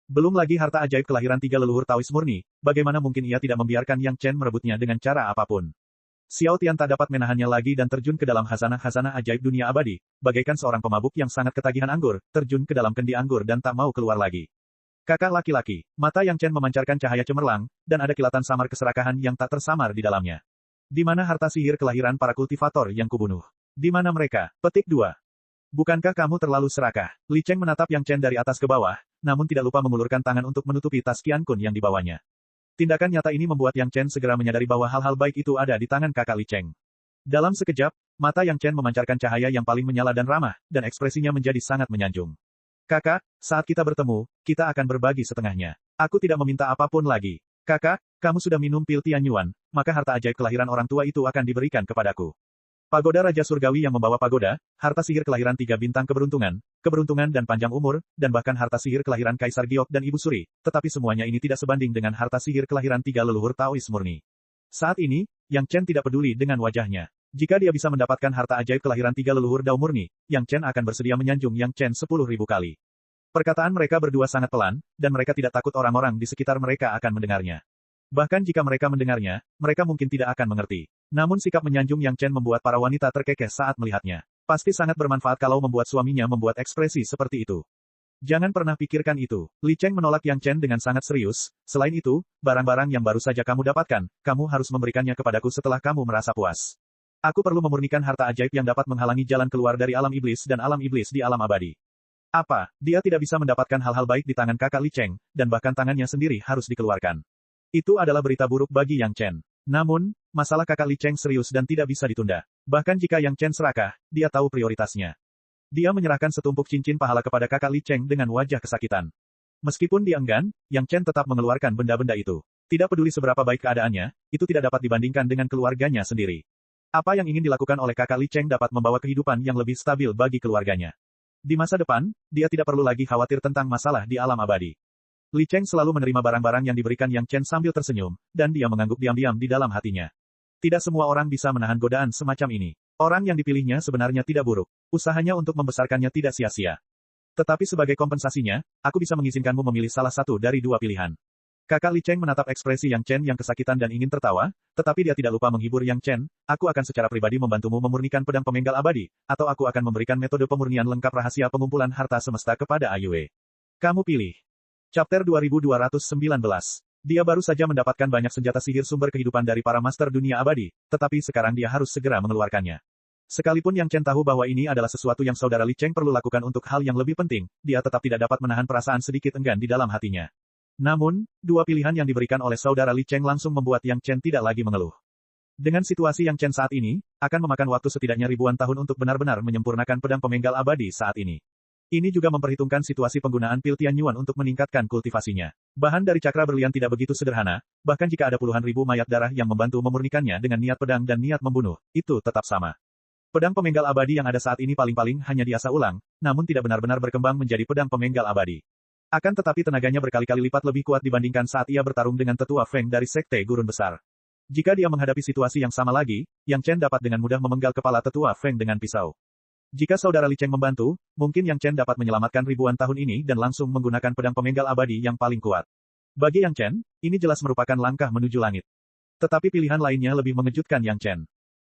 Belum lagi harta ajaib kelahiran 3 leluhur Taois murni, bagaimana mungkin ia tidak membiarkan Yang Chen merebutnya dengan cara apapun. Xiao Tian tak dapat menahannya lagi dan terjun ke dalam khazanah-khazanah ajaib dunia abadi, bagaikan seorang pemabuk yang sangat ketagihan anggur, terjun ke dalam kendi anggur dan tak mau keluar lagi. Kakak laki-laki, mata Yang Chen memancarkan cahaya cemerlang, dan ada kilatan samar keserakahan yang tak tersamar di dalamnya. Di mana harta sihir kelahiran para kultivator yang kubunuh? Di mana mereka? Petik 2. Bukankah kamu terlalu serakah? Li Cheng menatap Yang Chen dari atas ke bawah, namun tidak lupa mengulurkan tangan untuk menutupi tas Qian Kun yang dibawanya. Tindakan nyata ini membuat Yang Chen segera menyadari bahwa hal-hal baik itu ada di tangan kakak Li Cheng. Dalam sekejap, Mata Yang Chen memancarkan cahaya yang paling menyala dan ramah, dan ekspresinya menjadi sangat menyanjung. Kakak, saat kita bertemu, kita akan berbagi setengahnya. Aku tidak meminta apapun lagi. Kakak, kamu sudah minum pil Tianyuan, maka harta ajaib kelahiran orang tua itu akan diberikan kepadaku. Pagoda Raja Surgawi yang membawa pagoda, harta sihir kelahiran 3 bintang keberuntungan dan panjang umur, dan bahkan harta sihir kelahiran Kaisar Giok dan Ibu Suri, tetapi semuanya ini tidak sebanding dengan harta sihir kelahiran 3 leluhur Taois murni. Saat ini, Yang Chen tidak peduli dengan wajahnya. Jika dia bisa mendapatkan harta ajaib kelahiran 3 leluhur Dao murni, Yang Chen akan bersedia menyanjung Yang Chen 10.000 kali. Perkataan mereka berdua sangat pelan, dan mereka tidak takut orang-orang di sekitar mereka akan mendengarnya. Bahkan jika mereka mendengarnya, mereka mungkin tidak akan mengerti. Namun sikap menyanjung Yang Chen membuat para wanita terkekeh saat melihatnya. Pasti sangat bermanfaat kalau membuat suaminya membuat ekspresi seperti itu. Jangan pernah pikirkan itu. Li Cheng menolak Yang Chen dengan sangat serius. Selain itu, barang-barang yang baru saja kamu dapatkan, kamu harus memberikannya kepadaku setelah kamu merasa puas. Aku perlu memurnikan harta ajaib yang dapat menghalangi jalan keluar dari alam iblis dan alam iblis di alam abadi. Apa, dia tidak bisa mendapatkan hal-hal baik di tangan kakak Li Cheng, dan bahkan tangannya sendiri harus dikeluarkan. Itu adalah berita buruk bagi Yang Chen. Namun, masalah kakak Li Cheng serius dan tidak bisa ditunda. Bahkan jika Yang Chen serakah, dia tahu prioritasnya. Dia menyerahkan setumpuk cincin pahala kepada kakak Li Cheng dengan wajah kesakitan. Meskipun dia enggan, Yang Chen tetap mengeluarkan benda-benda itu. Tidak peduli seberapa baik keadaannya, itu tidak dapat dibandingkan dengan keluarganya sendiri. Apa yang ingin dilakukan oleh kakak Li Cheng dapat membawa kehidupan yang lebih stabil bagi keluarganya. Di masa depan, dia tidak perlu lagi khawatir tentang masalah di alam abadi. Li Cheng selalu menerima barang-barang yang diberikan Yang Chen sambil tersenyum, dan dia mengangguk diam-diam di dalam hatinya. Tidak semua orang bisa menahan godaan semacam ini. Orang yang dipilihnya sebenarnya tidak buruk. Usahanya untuk membesarkannya tidak sia-sia. Tetapi sebagai kompensasinya, aku bisa mengizinkanmu memilih salah satu dari 2 pilihan. Kakak Li Cheng menatap ekspresi Yang Chen yang kesakitan dan ingin tertawa, tetapi dia tidak lupa menghibur Yang Chen. Aku akan secara pribadi membantumu memurnikan pedang pemenggal abadi, atau aku akan memberikan metode pemurnian lengkap rahasia pengumpulan harta semesta kepada Ayue. Kamu pilih. Chapter 2219. Dia baru saja mendapatkan banyak senjata sihir sumber kehidupan dari para master dunia abadi, tetapi sekarang dia harus segera mengeluarkannya. Sekalipun Yang Chen tahu bahwa ini adalah sesuatu yang saudara Li Cheng perlu lakukan untuk hal yang lebih penting, dia tetap tidak dapat menahan perasaan sedikit enggan di dalam hatinya. Namun, 2 pilihan yang diberikan oleh saudara Li Cheng langsung membuat Yang Chen tidak lagi mengeluh. Dengan situasi Yang Chen saat ini, akan memakan waktu setidaknya ribuan tahun untuk benar-benar menyempurnakan pedang pemenggal abadi saat ini. Ini juga memperhitungkan situasi penggunaan pil Tianyuan untuk meningkatkan kultivasinya. Bahan dari cakra berlian tidak begitu sederhana, bahkan jika ada puluhan ribu mayat darah yang membantu memurnikannya dengan niat pedang dan niat membunuh, itu tetap sama. Pedang pemenggal abadi yang ada saat ini paling-paling hanya diasah ulang, namun tidak benar-benar berkembang menjadi pedang pemenggal abadi. Akan tetapi tenaganya berkali-kali lipat lebih kuat dibandingkan saat ia bertarung dengan tetua Feng dari Sekte Gurun Besar. Jika dia menghadapi situasi yang sama lagi, Yang Chen dapat dengan mudah memenggal kepala tetua Feng dengan pisau. Jika saudara Li Cheng membantu, mungkin Yang Chen dapat menyelamatkan ribuan tahun ini dan langsung menggunakan pedang pemenggal abadi yang paling kuat. Bagi Yang Chen, ini jelas merupakan langkah menuju langit. Tetapi pilihan lainnya lebih mengejutkan Yang Chen.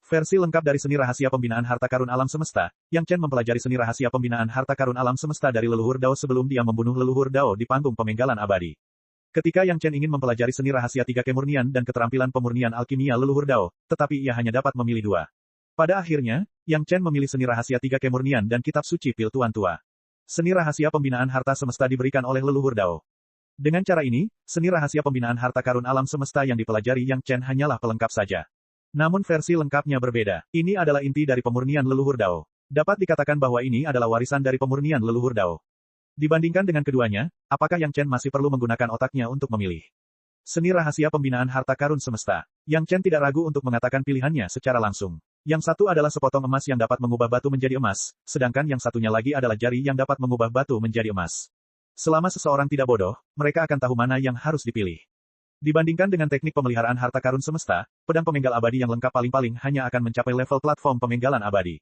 Versi lengkap dari Seni Rahasia Pembinaan Harta Karun Alam Semesta, Yang Chen mempelajari Seni Rahasia Pembinaan Harta Karun Alam Semesta dari leluhur Dao sebelum dia membunuh leluhur Dao di panggung pemenggalan abadi. Ketika Yang Chen ingin mempelajari Seni Rahasia 3 Kemurnian dan keterampilan pemurnian alkimia leluhur Dao, tetapi ia hanya dapat memilih 2. Pada akhirnya, Yang Chen memilih Seni Rahasia 3 Kemurnian dan Kitab Suci Pil Tuan Tua. Seni Rahasia Pembinaan Harta Semesta diberikan oleh leluhur Dao. Dengan cara ini, Seni Rahasia Pembinaan Harta Karun Alam Semesta yang dipelajari Yang Chen hanyalah pelengkap saja. Namun versi lengkapnya berbeda. Ini adalah inti dari pemurnian leluhur Dao. Dapat dikatakan bahwa ini adalah warisan dari pemurnian leluhur Dao. Dibandingkan dengan keduanya, apakah Yang Chen masih perlu menggunakan otaknya untuk memilih? Seni Rahasia Pembinaan Harta Karun Semesta. Yang Chen tidak ragu untuk mengatakan pilihannya secara langsung. Yang satu adalah sepotong emas yang dapat mengubah batu menjadi emas, sedangkan yang satunya lagi adalah jari yang dapat mengubah batu menjadi emas. Selama seseorang tidak bodoh, mereka akan tahu mana yang harus dipilih. Dibandingkan dengan teknik pemeliharaan harta karun semesta, pedang pemenggal abadi yang lengkap paling-paling hanya akan mencapai level platform pemenggalan abadi.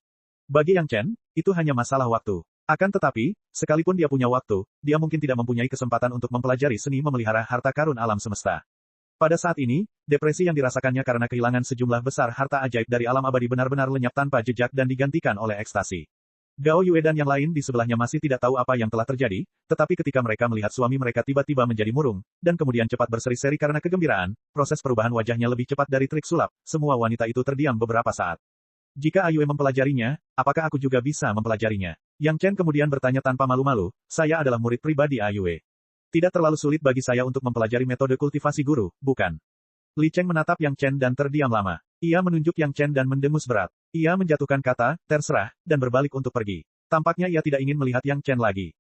Bagi Yang Chen, itu hanya masalah waktu. Akan tetapi, sekalipun dia punya waktu, dia mungkin tidak mempunyai kesempatan untuk mempelajari seni memelihara harta karun alam semesta. Pada saat ini, depresi yang dirasakannya karena kehilangan sejumlah besar harta ajaib dari alam abadi benar-benar lenyap tanpa jejak dan digantikan oleh ekstasi. Gao Yue dan yang lain di sebelahnya masih tidak tahu apa yang telah terjadi, tetapi ketika mereka melihat suami mereka tiba-tiba menjadi murung, dan kemudian cepat berseri-seri karena kegembiraan, proses perubahan wajahnya lebih cepat dari trik sulap, semua wanita itu terdiam beberapa saat. Jika Ayue mempelajarinya, apakah aku juga bisa mempelajarinya? Yang Chen kemudian bertanya tanpa malu-malu, saya adalah murid pribadi Ayue. Tidak terlalu sulit bagi saya untuk mempelajari metode kultivasi guru, bukan? Li Cheng menatap Yang Chen dan terdiam lama. Ia menunjuk Yang Chen dan mendengus berat. Ia menjatuhkan kata, terserah, dan berbalik untuk pergi. Tampaknya ia tidak ingin melihat Yang Chen lagi.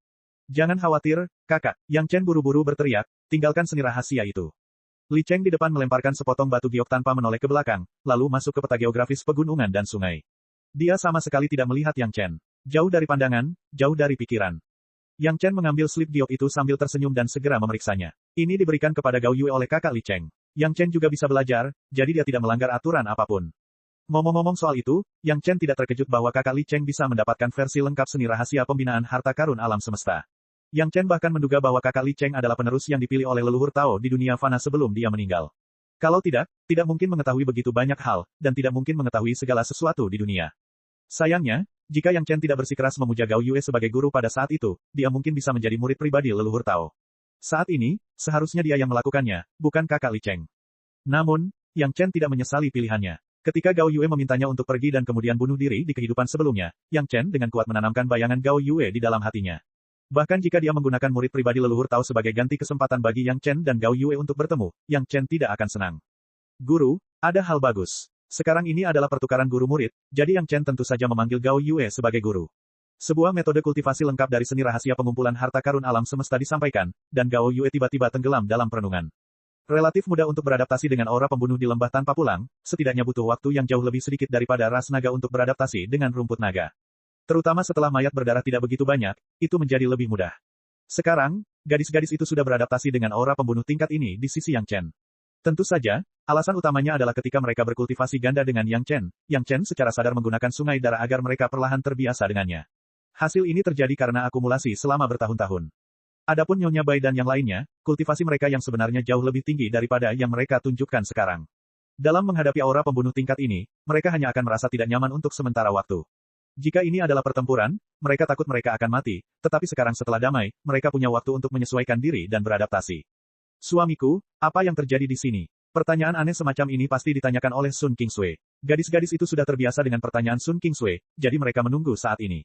Jangan khawatir, kakak. Yang Chen buru-buru berteriak, tinggalkan seni rahasia itu. Li Cheng di depan melemparkan sepotong batu giok tanpa menoleh ke belakang, lalu masuk ke peta geografis pegunungan dan sungai. Dia sama sekali tidak melihat Yang Chen. Jauh dari pandangan, jauh dari pikiran. Yang Chen mengambil slip giok itu sambil tersenyum dan segera memeriksanya. Ini diberikan kepada Gao Yue oleh kakak Li Cheng. Yang Chen juga bisa belajar, jadi dia tidak melanggar aturan apapun. Ngomong-ngomong soal itu, Yang Chen tidak terkejut bahwa kakak Li Cheng bisa mendapatkan versi lengkap seni rahasia pembinaan harta karun alam semesta. Yang Chen bahkan menduga bahwa kakak Li Cheng adalah penerus yang dipilih oleh leluhur Tao di dunia fana sebelum dia meninggal. Kalau tidak mungkin mengetahui begitu banyak hal, dan tidak mungkin mengetahui segala sesuatu di dunia. Sayangnya, jika Yang Chen tidak bersikeras memuja Gao Yue sebagai guru pada saat itu, dia mungkin bisa menjadi murid pribadi leluhur Tao. Saat ini, seharusnya dia yang melakukannya, bukan kakak Li Cheng. Namun, Yang Chen tidak menyesali pilihannya. Ketika Gao Yue memintanya untuk pergi dan kemudian bunuh diri di kehidupan sebelumnya, Yang Chen dengan kuat menanamkan bayangan Gao Yue di dalam hatinya. Bahkan jika dia menggunakan murid pribadi leluhur Tao sebagai ganti kesempatan bagi Yang Chen dan Gao Yue untuk bertemu, Yang Chen tidak akan senang. Guru, ada hal bagus. Sekarang ini adalah pertukaran guru-murid, jadi Yang Chen tentu saja memanggil Gao Yue sebagai guru. Sebuah metode kultivasi lengkap dari seni rahasia pengumpulan harta karun alam semesta disampaikan, dan Gao Yue tiba-tiba tenggelam dalam perenungan. Relatif mudah untuk beradaptasi dengan aura pembunuh di lembah tanpa pulang, setidaknya butuh waktu yang jauh lebih sedikit daripada ras naga untuk beradaptasi dengan rumput naga. Terutama setelah mayat berdarah tidak begitu banyak, itu menjadi lebih mudah. Sekarang, gadis-gadis itu sudah beradaptasi dengan aura pembunuh tingkat ini di sisi Yang Chen. Tentu saja, alasan utamanya adalah ketika mereka berkultivasi ganda dengan Yang Chen secara sadar menggunakan sungai darah agar mereka perlahan terbiasa dengannya. Hasil ini terjadi karena akumulasi selama bertahun-tahun. Adapun Nyonya Bai dan yang lainnya, kultivasi mereka yang sebenarnya jauh lebih tinggi daripada yang mereka tunjukkan sekarang. Dalam menghadapi aura pembunuh tingkat ini, mereka hanya akan merasa tidak nyaman untuk sementara waktu. Jika ini adalah pertempuran, mereka takut mereka akan mati, tetapi sekarang setelah damai, mereka punya waktu untuk menyesuaikan diri dan beradaptasi. Suamiku, apa yang terjadi di sini? Pertanyaan aneh semacam ini pasti ditanyakan oleh Sun Kingsui. Gadis-gadis itu sudah terbiasa dengan pertanyaan Sun Kingsui, jadi mereka menunggu saat ini.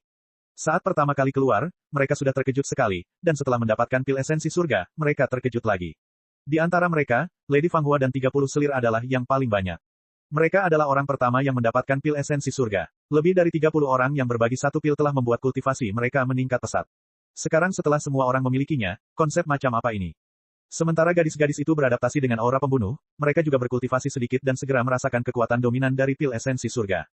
Saat pertama kali keluar, mereka sudah terkejut sekali, dan setelah mendapatkan pil esensi surga, mereka terkejut lagi. Di antara mereka, Lady Fang Hua dan 30 selir adalah yang paling banyak. Mereka adalah orang pertama yang mendapatkan pil esensi surga. Lebih dari 30 orang yang berbagi satu pil telah membuat kultivasi mereka meningkat pesat. Sekarang setelah semua orang memilikinya, konsep macam apa ini? Sementara gadis-gadis itu beradaptasi dengan aura pembunuh, mereka juga berkultivasi sedikit dan segera merasakan kekuatan dominan dari pil esensi surga.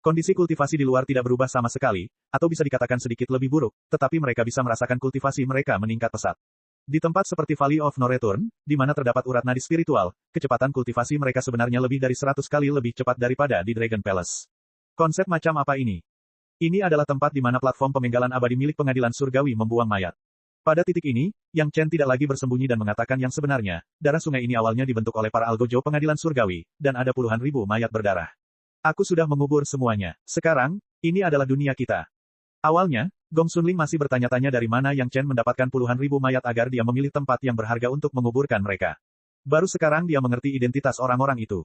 Kondisi kultivasi di luar tidak berubah sama sekali, atau bisa dikatakan sedikit lebih buruk, tetapi mereka bisa merasakan kultivasi mereka meningkat pesat. Di tempat seperti Valley of No Return, di mana terdapat urat nadi spiritual, kecepatan kultivasi mereka sebenarnya lebih dari 100 kali lebih cepat daripada di Dragon Palace. Konsep macam apa ini? Ini adalah tempat di mana platform pemenggalan abadi milik pengadilan surgawi membuang mayat. Pada titik ini, Yang Chen tidak lagi bersembunyi dan mengatakan yang sebenarnya, darah sungai ini awalnya dibentuk oleh para algojo pengadilan surgawi, dan ada puluhan ribu mayat berdarah. Aku sudah mengubur semuanya. Sekarang, ini adalah dunia kita. Awalnya, Gong Sunling masih bertanya-tanya dari mana Yang Chen mendapatkan puluhan ribu mayat agar dia memilih tempat yang berharga untuk menguburkan mereka. Baru sekarang dia mengerti identitas orang-orang itu.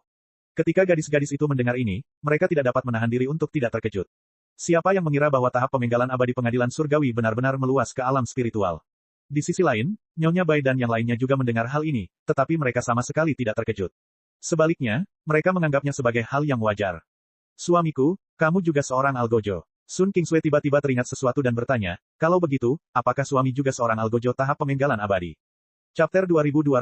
Ketika gadis-gadis itu mendengar ini, mereka tidak dapat menahan diri untuk tidak terkejut. Siapa yang mengira bahwa tahap pemenggalan abadi pengadilan surgawi benar-benar meluas ke alam spiritual? Di sisi lain, Nyonya Bai dan yang lainnya juga mendengar hal ini, tetapi mereka sama sekali tidak terkejut. Sebaliknya, mereka menganggapnya sebagai hal yang wajar. Suamiku, kamu juga seorang algojo. Sun Kingsui tiba-tiba teringat sesuatu dan bertanya, kalau begitu, apakah suami juga seorang algojo tahap pemenggalan abadi? Chapter 2220.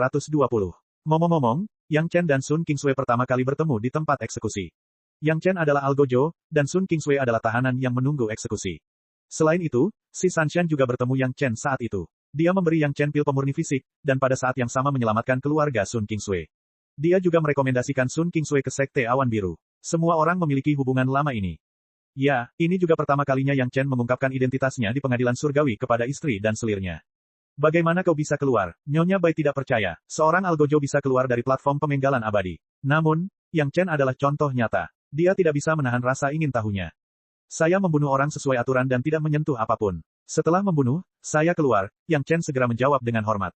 Ngomong-ngomong, Yang Chen dan Sun Kingsui pertama kali bertemu di tempat eksekusi. Yang Chen adalah algojo, dan Sun Kingsui adalah tahanan yang menunggu eksekusi. Selain itu, si Sanshan juga bertemu Yang Chen saat itu. Dia memberi Yang Chen pil pemurni fisik, dan pada saat yang sama menyelamatkan keluarga Sun Kingsui. Dia juga merekomendasikan Sun Kingsui ke Sekte Awan Biru. Semua orang memiliki hubungan lama ini. Ya, ini juga pertama kalinya Yang Chen mengungkapkan identitasnya di pengadilan surgawi kepada istri dan selirnya. Bagaimana kau bisa keluar? Nyonya Bai tidak percaya, seorang algojo bisa keluar dari platform pemenggalan abadi. Namun, Yang Chen adalah contoh nyata. Dia tidak bisa menahan rasa ingin tahunya. Saya membunuh orang sesuai aturan dan tidak menyentuh apapun. Setelah membunuh, saya keluar, Yang Chen segera menjawab dengan hormat.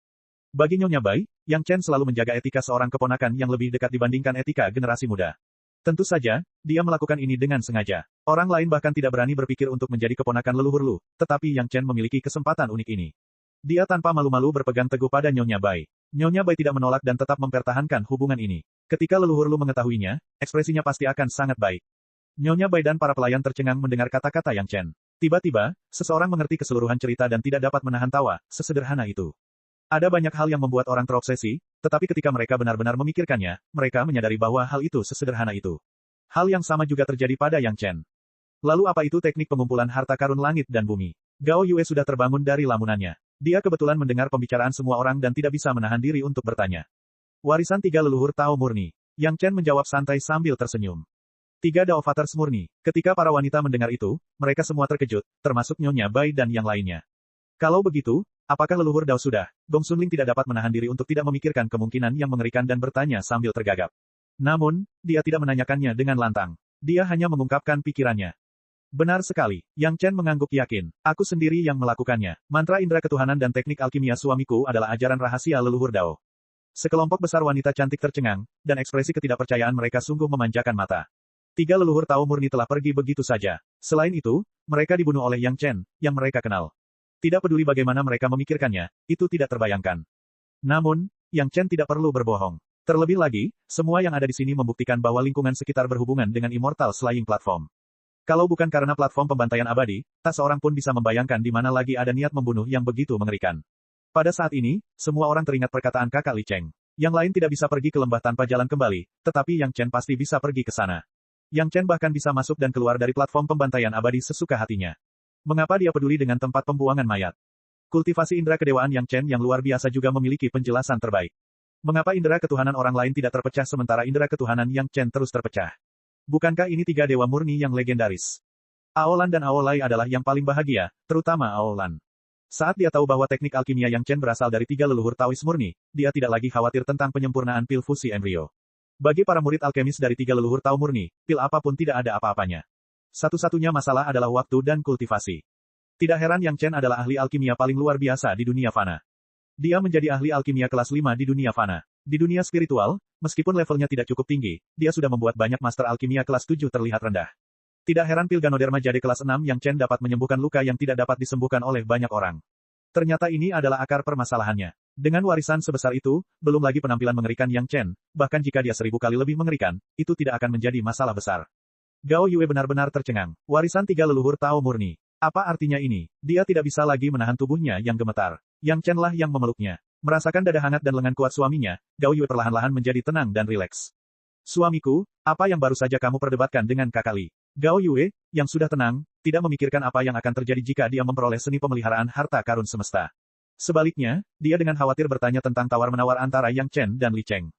Bagi Nyonya Bai, Yang Chen selalu menjaga etika seorang keponakan yang lebih dekat dibandingkan etika generasi muda. Tentu saja, dia melakukan ini dengan sengaja. Orang lain bahkan tidak berani berpikir untuk menjadi keponakan leluhur Lu, tetapi Yang Chen memiliki kesempatan unik ini. Dia tanpa malu-malu berpegang teguh pada Nyonya Bai. Nyonya Bai tidak menolak dan tetap mempertahankan hubungan ini. Ketika leluhur Lu mengetahuinya, ekspresinya pasti akan sangat baik. Nyonya Bai dan para pelayan tercengang mendengar kata-kata Yang Chen. Tiba-tiba, seseorang mengerti keseluruhan cerita dan tidak dapat menahan tawa, sesederhana itu. Ada banyak hal yang membuat orang terobsesi, tetapi ketika mereka benar-benar memikirkannya, mereka menyadari bahwa hal itu sesederhana itu. Hal yang sama juga terjadi pada Yang Chen. Lalu apa itu teknik pengumpulan harta karun langit dan bumi? Gao Yue sudah terbangun dari lamunannya. Dia kebetulan mendengar pembicaraan semua orang dan tidak bisa menahan diri untuk bertanya. Warisan 3 leluhur Tao murni. Yang Chen menjawab santai sambil tersenyum. 3 Dao Fathers murni. Ketika para wanita mendengar itu, mereka semua terkejut, termasuk Nyonya Bai dan yang lainnya. Kalau begitu, apakah leluhur Dao sudah? Gong Sunling tidak dapat menahan diri untuk tidak memikirkan kemungkinan yang mengerikan dan bertanya sambil tergagap. Namun, dia tidak menanyakannya dengan lantang. Dia hanya mengungkapkan pikirannya. Benar sekali, Yang Chen mengangguk yakin. Aku sendiri yang melakukannya. Mantra indera ketuhanan dan teknik alkimia suamiku adalah ajaran rahasia leluhur Dao. Sekelompok besar wanita cantik tercengang, dan ekspresi ketidakpercayaan mereka sungguh memanjakan mata. 3 leluhur Tao murni telah pergi begitu saja. Selain itu, mereka dibunuh oleh Yang Chen, yang mereka kenal. Tidak peduli bagaimana mereka memikirkannya, itu tidak terbayangkan. Namun, Yang Chen tidak perlu berbohong. Terlebih lagi, semua yang ada di sini membuktikan bahwa lingkungan sekitar berhubungan dengan Immortal Slaying Platform. Kalau bukan karena platform pembantaian abadi, tak seorang pun bisa membayangkan di mana lagi ada niat membunuh yang begitu mengerikan. Pada saat ini, semua orang teringat perkataan kakak Li Cheng. Yang lain tidak bisa pergi ke lembah tanpa jalan kembali, tetapi Yang Chen pasti bisa pergi ke sana. Yang Chen bahkan bisa masuk dan keluar dari platform pembantaian abadi sesuka hatinya. Mengapa dia peduli dengan tempat pembuangan mayat? Kultivasi indera kedewaan Yang Chen yang luar biasa juga memiliki penjelasan terbaik. Mengapa indera ketuhanan orang lain tidak terpecah sementara indera ketuhanan Yang Chen terus terpecah? Bukankah ini 3 dewa murni yang legendaris? Aolan dan Aolai adalah yang paling bahagia, terutama Aolan. Saat dia tahu bahwa teknik alkimia Yang Chen berasal dari 3 leluhur Taois murni, dia tidak lagi khawatir tentang penyempurnaan pil fusi embrio. Bagi para murid alkemis dari 3 leluhur Tao murni, pil apapun tidak ada apa-apanya. Satu-satunya masalah adalah waktu dan kultivasi. Tidak heran Yang Chen adalah ahli alkimia paling luar biasa di dunia fana. Dia menjadi ahli alkimia kelas 5 di dunia fana. Di dunia spiritual, meskipun levelnya tidak cukup tinggi, dia sudah membuat banyak master alkimia kelas 7 terlihat rendah. Tidak heran pil Ganoderma jadi kelas 6 Yang Chen dapat menyembuhkan luka yang tidak dapat disembuhkan oleh banyak orang. Ternyata ini adalah akar permasalahannya. Dengan warisan sebesar itu, belum lagi penampilan mengerikan Yang Chen, bahkan jika dia 1000 kali lebih mengerikan, itu tidak akan menjadi masalah besar. Gao Yue benar-benar tercengang. Warisan 3 leluhur Tao murni. Apa artinya ini? Dia tidak bisa lagi menahan tubuhnya yang gemetar. Yang Chen lah yang memeluknya. Merasakan dada hangat dan lengan kuat suaminya, Gao Yue perlahan-lahan menjadi tenang dan rileks. Suamiku, apa yang baru saja kamu perdebatkan dengan kakak Li? Gao Yue, yang sudah tenang, tidak memikirkan apa yang akan terjadi jika dia memperoleh seni pemeliharaan harta karun semesta. Sebaliknya, dia dengan khawatir bertanya tentang tawar-menawar antara Yang Chen dan Li Cheng.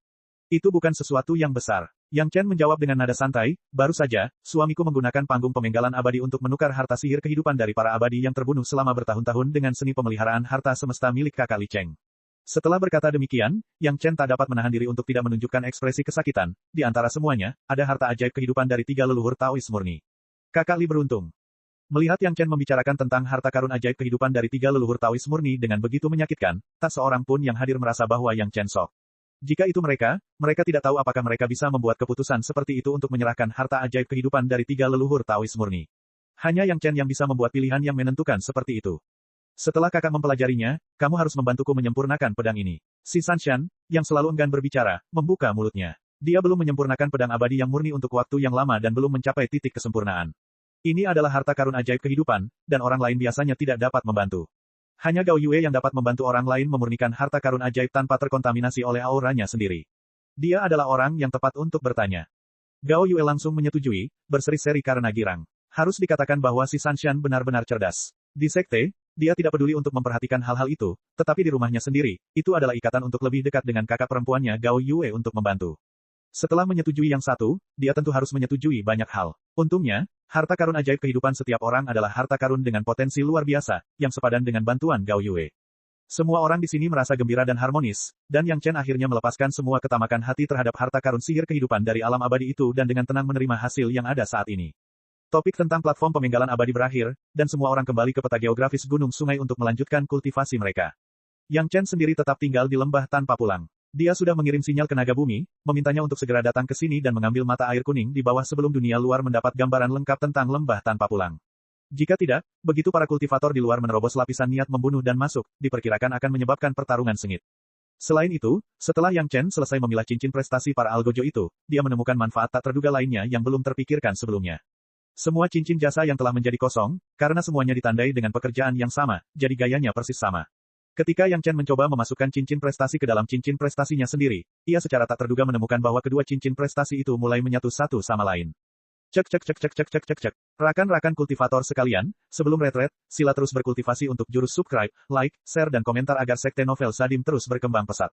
Itu bukan sesuatu yang besar. Yang Chen menjawab dengan nada santai, baru saja, suamiku menggunakan panggung pemenggalan abadi untuk menukar harta sihir kehidupan dari para abadi yang terbunuh selama bertahun-tahun dengan seni pemeliharaan harta semesta milik kakak Li Cheng. Setelah berkata demikian, Yang Chen tak dapat menahan diri untuk tidak menunjukkan ekspresi kesakitan. Di antara semuanya, ada harta ajaib kehidupan dari 3 leluhur Taois murni. Kakak Li beruntung. Melihat Yang Chen membicarakan tentang harta karun ajaib kehidupan dari 3 leluhur Taois murni dengan begitu menyakitkan, tak seorang pun yang hadir merasa bahwa Yang Chen sok. Jika itu mereka tidak tahu apakah mereka bisa membuat keputusan seperti itu untuk menyerahkan harta ajaib kehidupan dari 3 leluhur Taois murni. Hanya Yang Chen yang bisa membuat pilihan yang menentukan seperti itu. Setelah kakak mempelajarinya, kamu harus membantuku menyempurnakan pedang ini. Si Sanshan, yang selalu enggan berbicara, membuka mulutnya. Dia belum menyempurnakan pedang abadi yang murni untuk waktu yang lama dan belum mencapai titik kesempurnaan. Ini adalah harta karun ajaib kehidupan, dan orang lain biasanya tidak dapat membantu. Hanya Gao Yue yang dapat membantu orang lain memurnikan harta karun ajaib tanpa terkontaminasi oleh auranya sendiri. Dia adalah orang yang tepat untuk bertanya. Gao Yue langsung menyetujui, berseri-seri karena girang. Harus dikatakan bahwa si Sanshan benar-benar cerdas. Di sekte, dia tidak peduli untuk memperhatikan hal-hal itu, tetapi di rumahnya sendiri, itu adalah ikatan untuk lebih dekat dengan kakak perempuannya Gao Yue untuk membantu. Setelah menyetujui yang satu, dia tentu harus menyetujui banyak hal. Untungnya, harta karun ajaib kehidupan setiap orang adalah harta karun dengan potensi luar biasa, yang sepadan dengan bantuan Gao Yue. Semua orang di sini merasa gembira dan harmonis, dan Yang Chen akhirnya melepaskan semua ketamakan hati terhadap harta karun sihir kehidupan dari alam abadi itu dan dengan tenang menerima hasil yang ada saat ini. Topik tentang platform pemenggalan abadi berakhir, dan semua orang kembali ke peta geografis gunung sungai untuk melanjutkan kultivasi mereka. Yang Chen sendiri tetap tinggal di lembah tanpa pulang. Dia sudah mengirim sinyal ke naga bumi, memintanya untuk segera datang ke sini dan mengambil mata air kuning di bawah sebelum dunia luar mendapat gambaran lengkap tentang lembah tanpa pulang. Jika tidak, begitu para kultivator di luar menerobos lapisan niat membunuh dan masuk, diperkirakan akan menyebabkan pertarungan sengit. Selain itu, setelah Yang Chen selesai memilah cincin prestasi para algojo itu, dia menemukan manfaat tak terduga lainnya yang belum terpikirkan sebelumnya. Semua cincin jasa yang telah menjadi kosong, karena semuanya ditandai dengan pekerjaan yang sama, jadi gayanya persis sama. Ketika Yang Chen mencoba memasukkan cincin prestasi ke dalam cincin prestasinya sendiri, ia secara tak terduga menemukan bahwa kedua cincin prestasi itu mulai menyatu satu sama lain. Cek cek cek cek cek cek cek cek. Rakan-rakan kultivator sekalian, sebelum retret, sila terus berkultivasi untuk jurus subscribe, like, share dan komentar agar sekte novel Sadim terus berkembang pesat.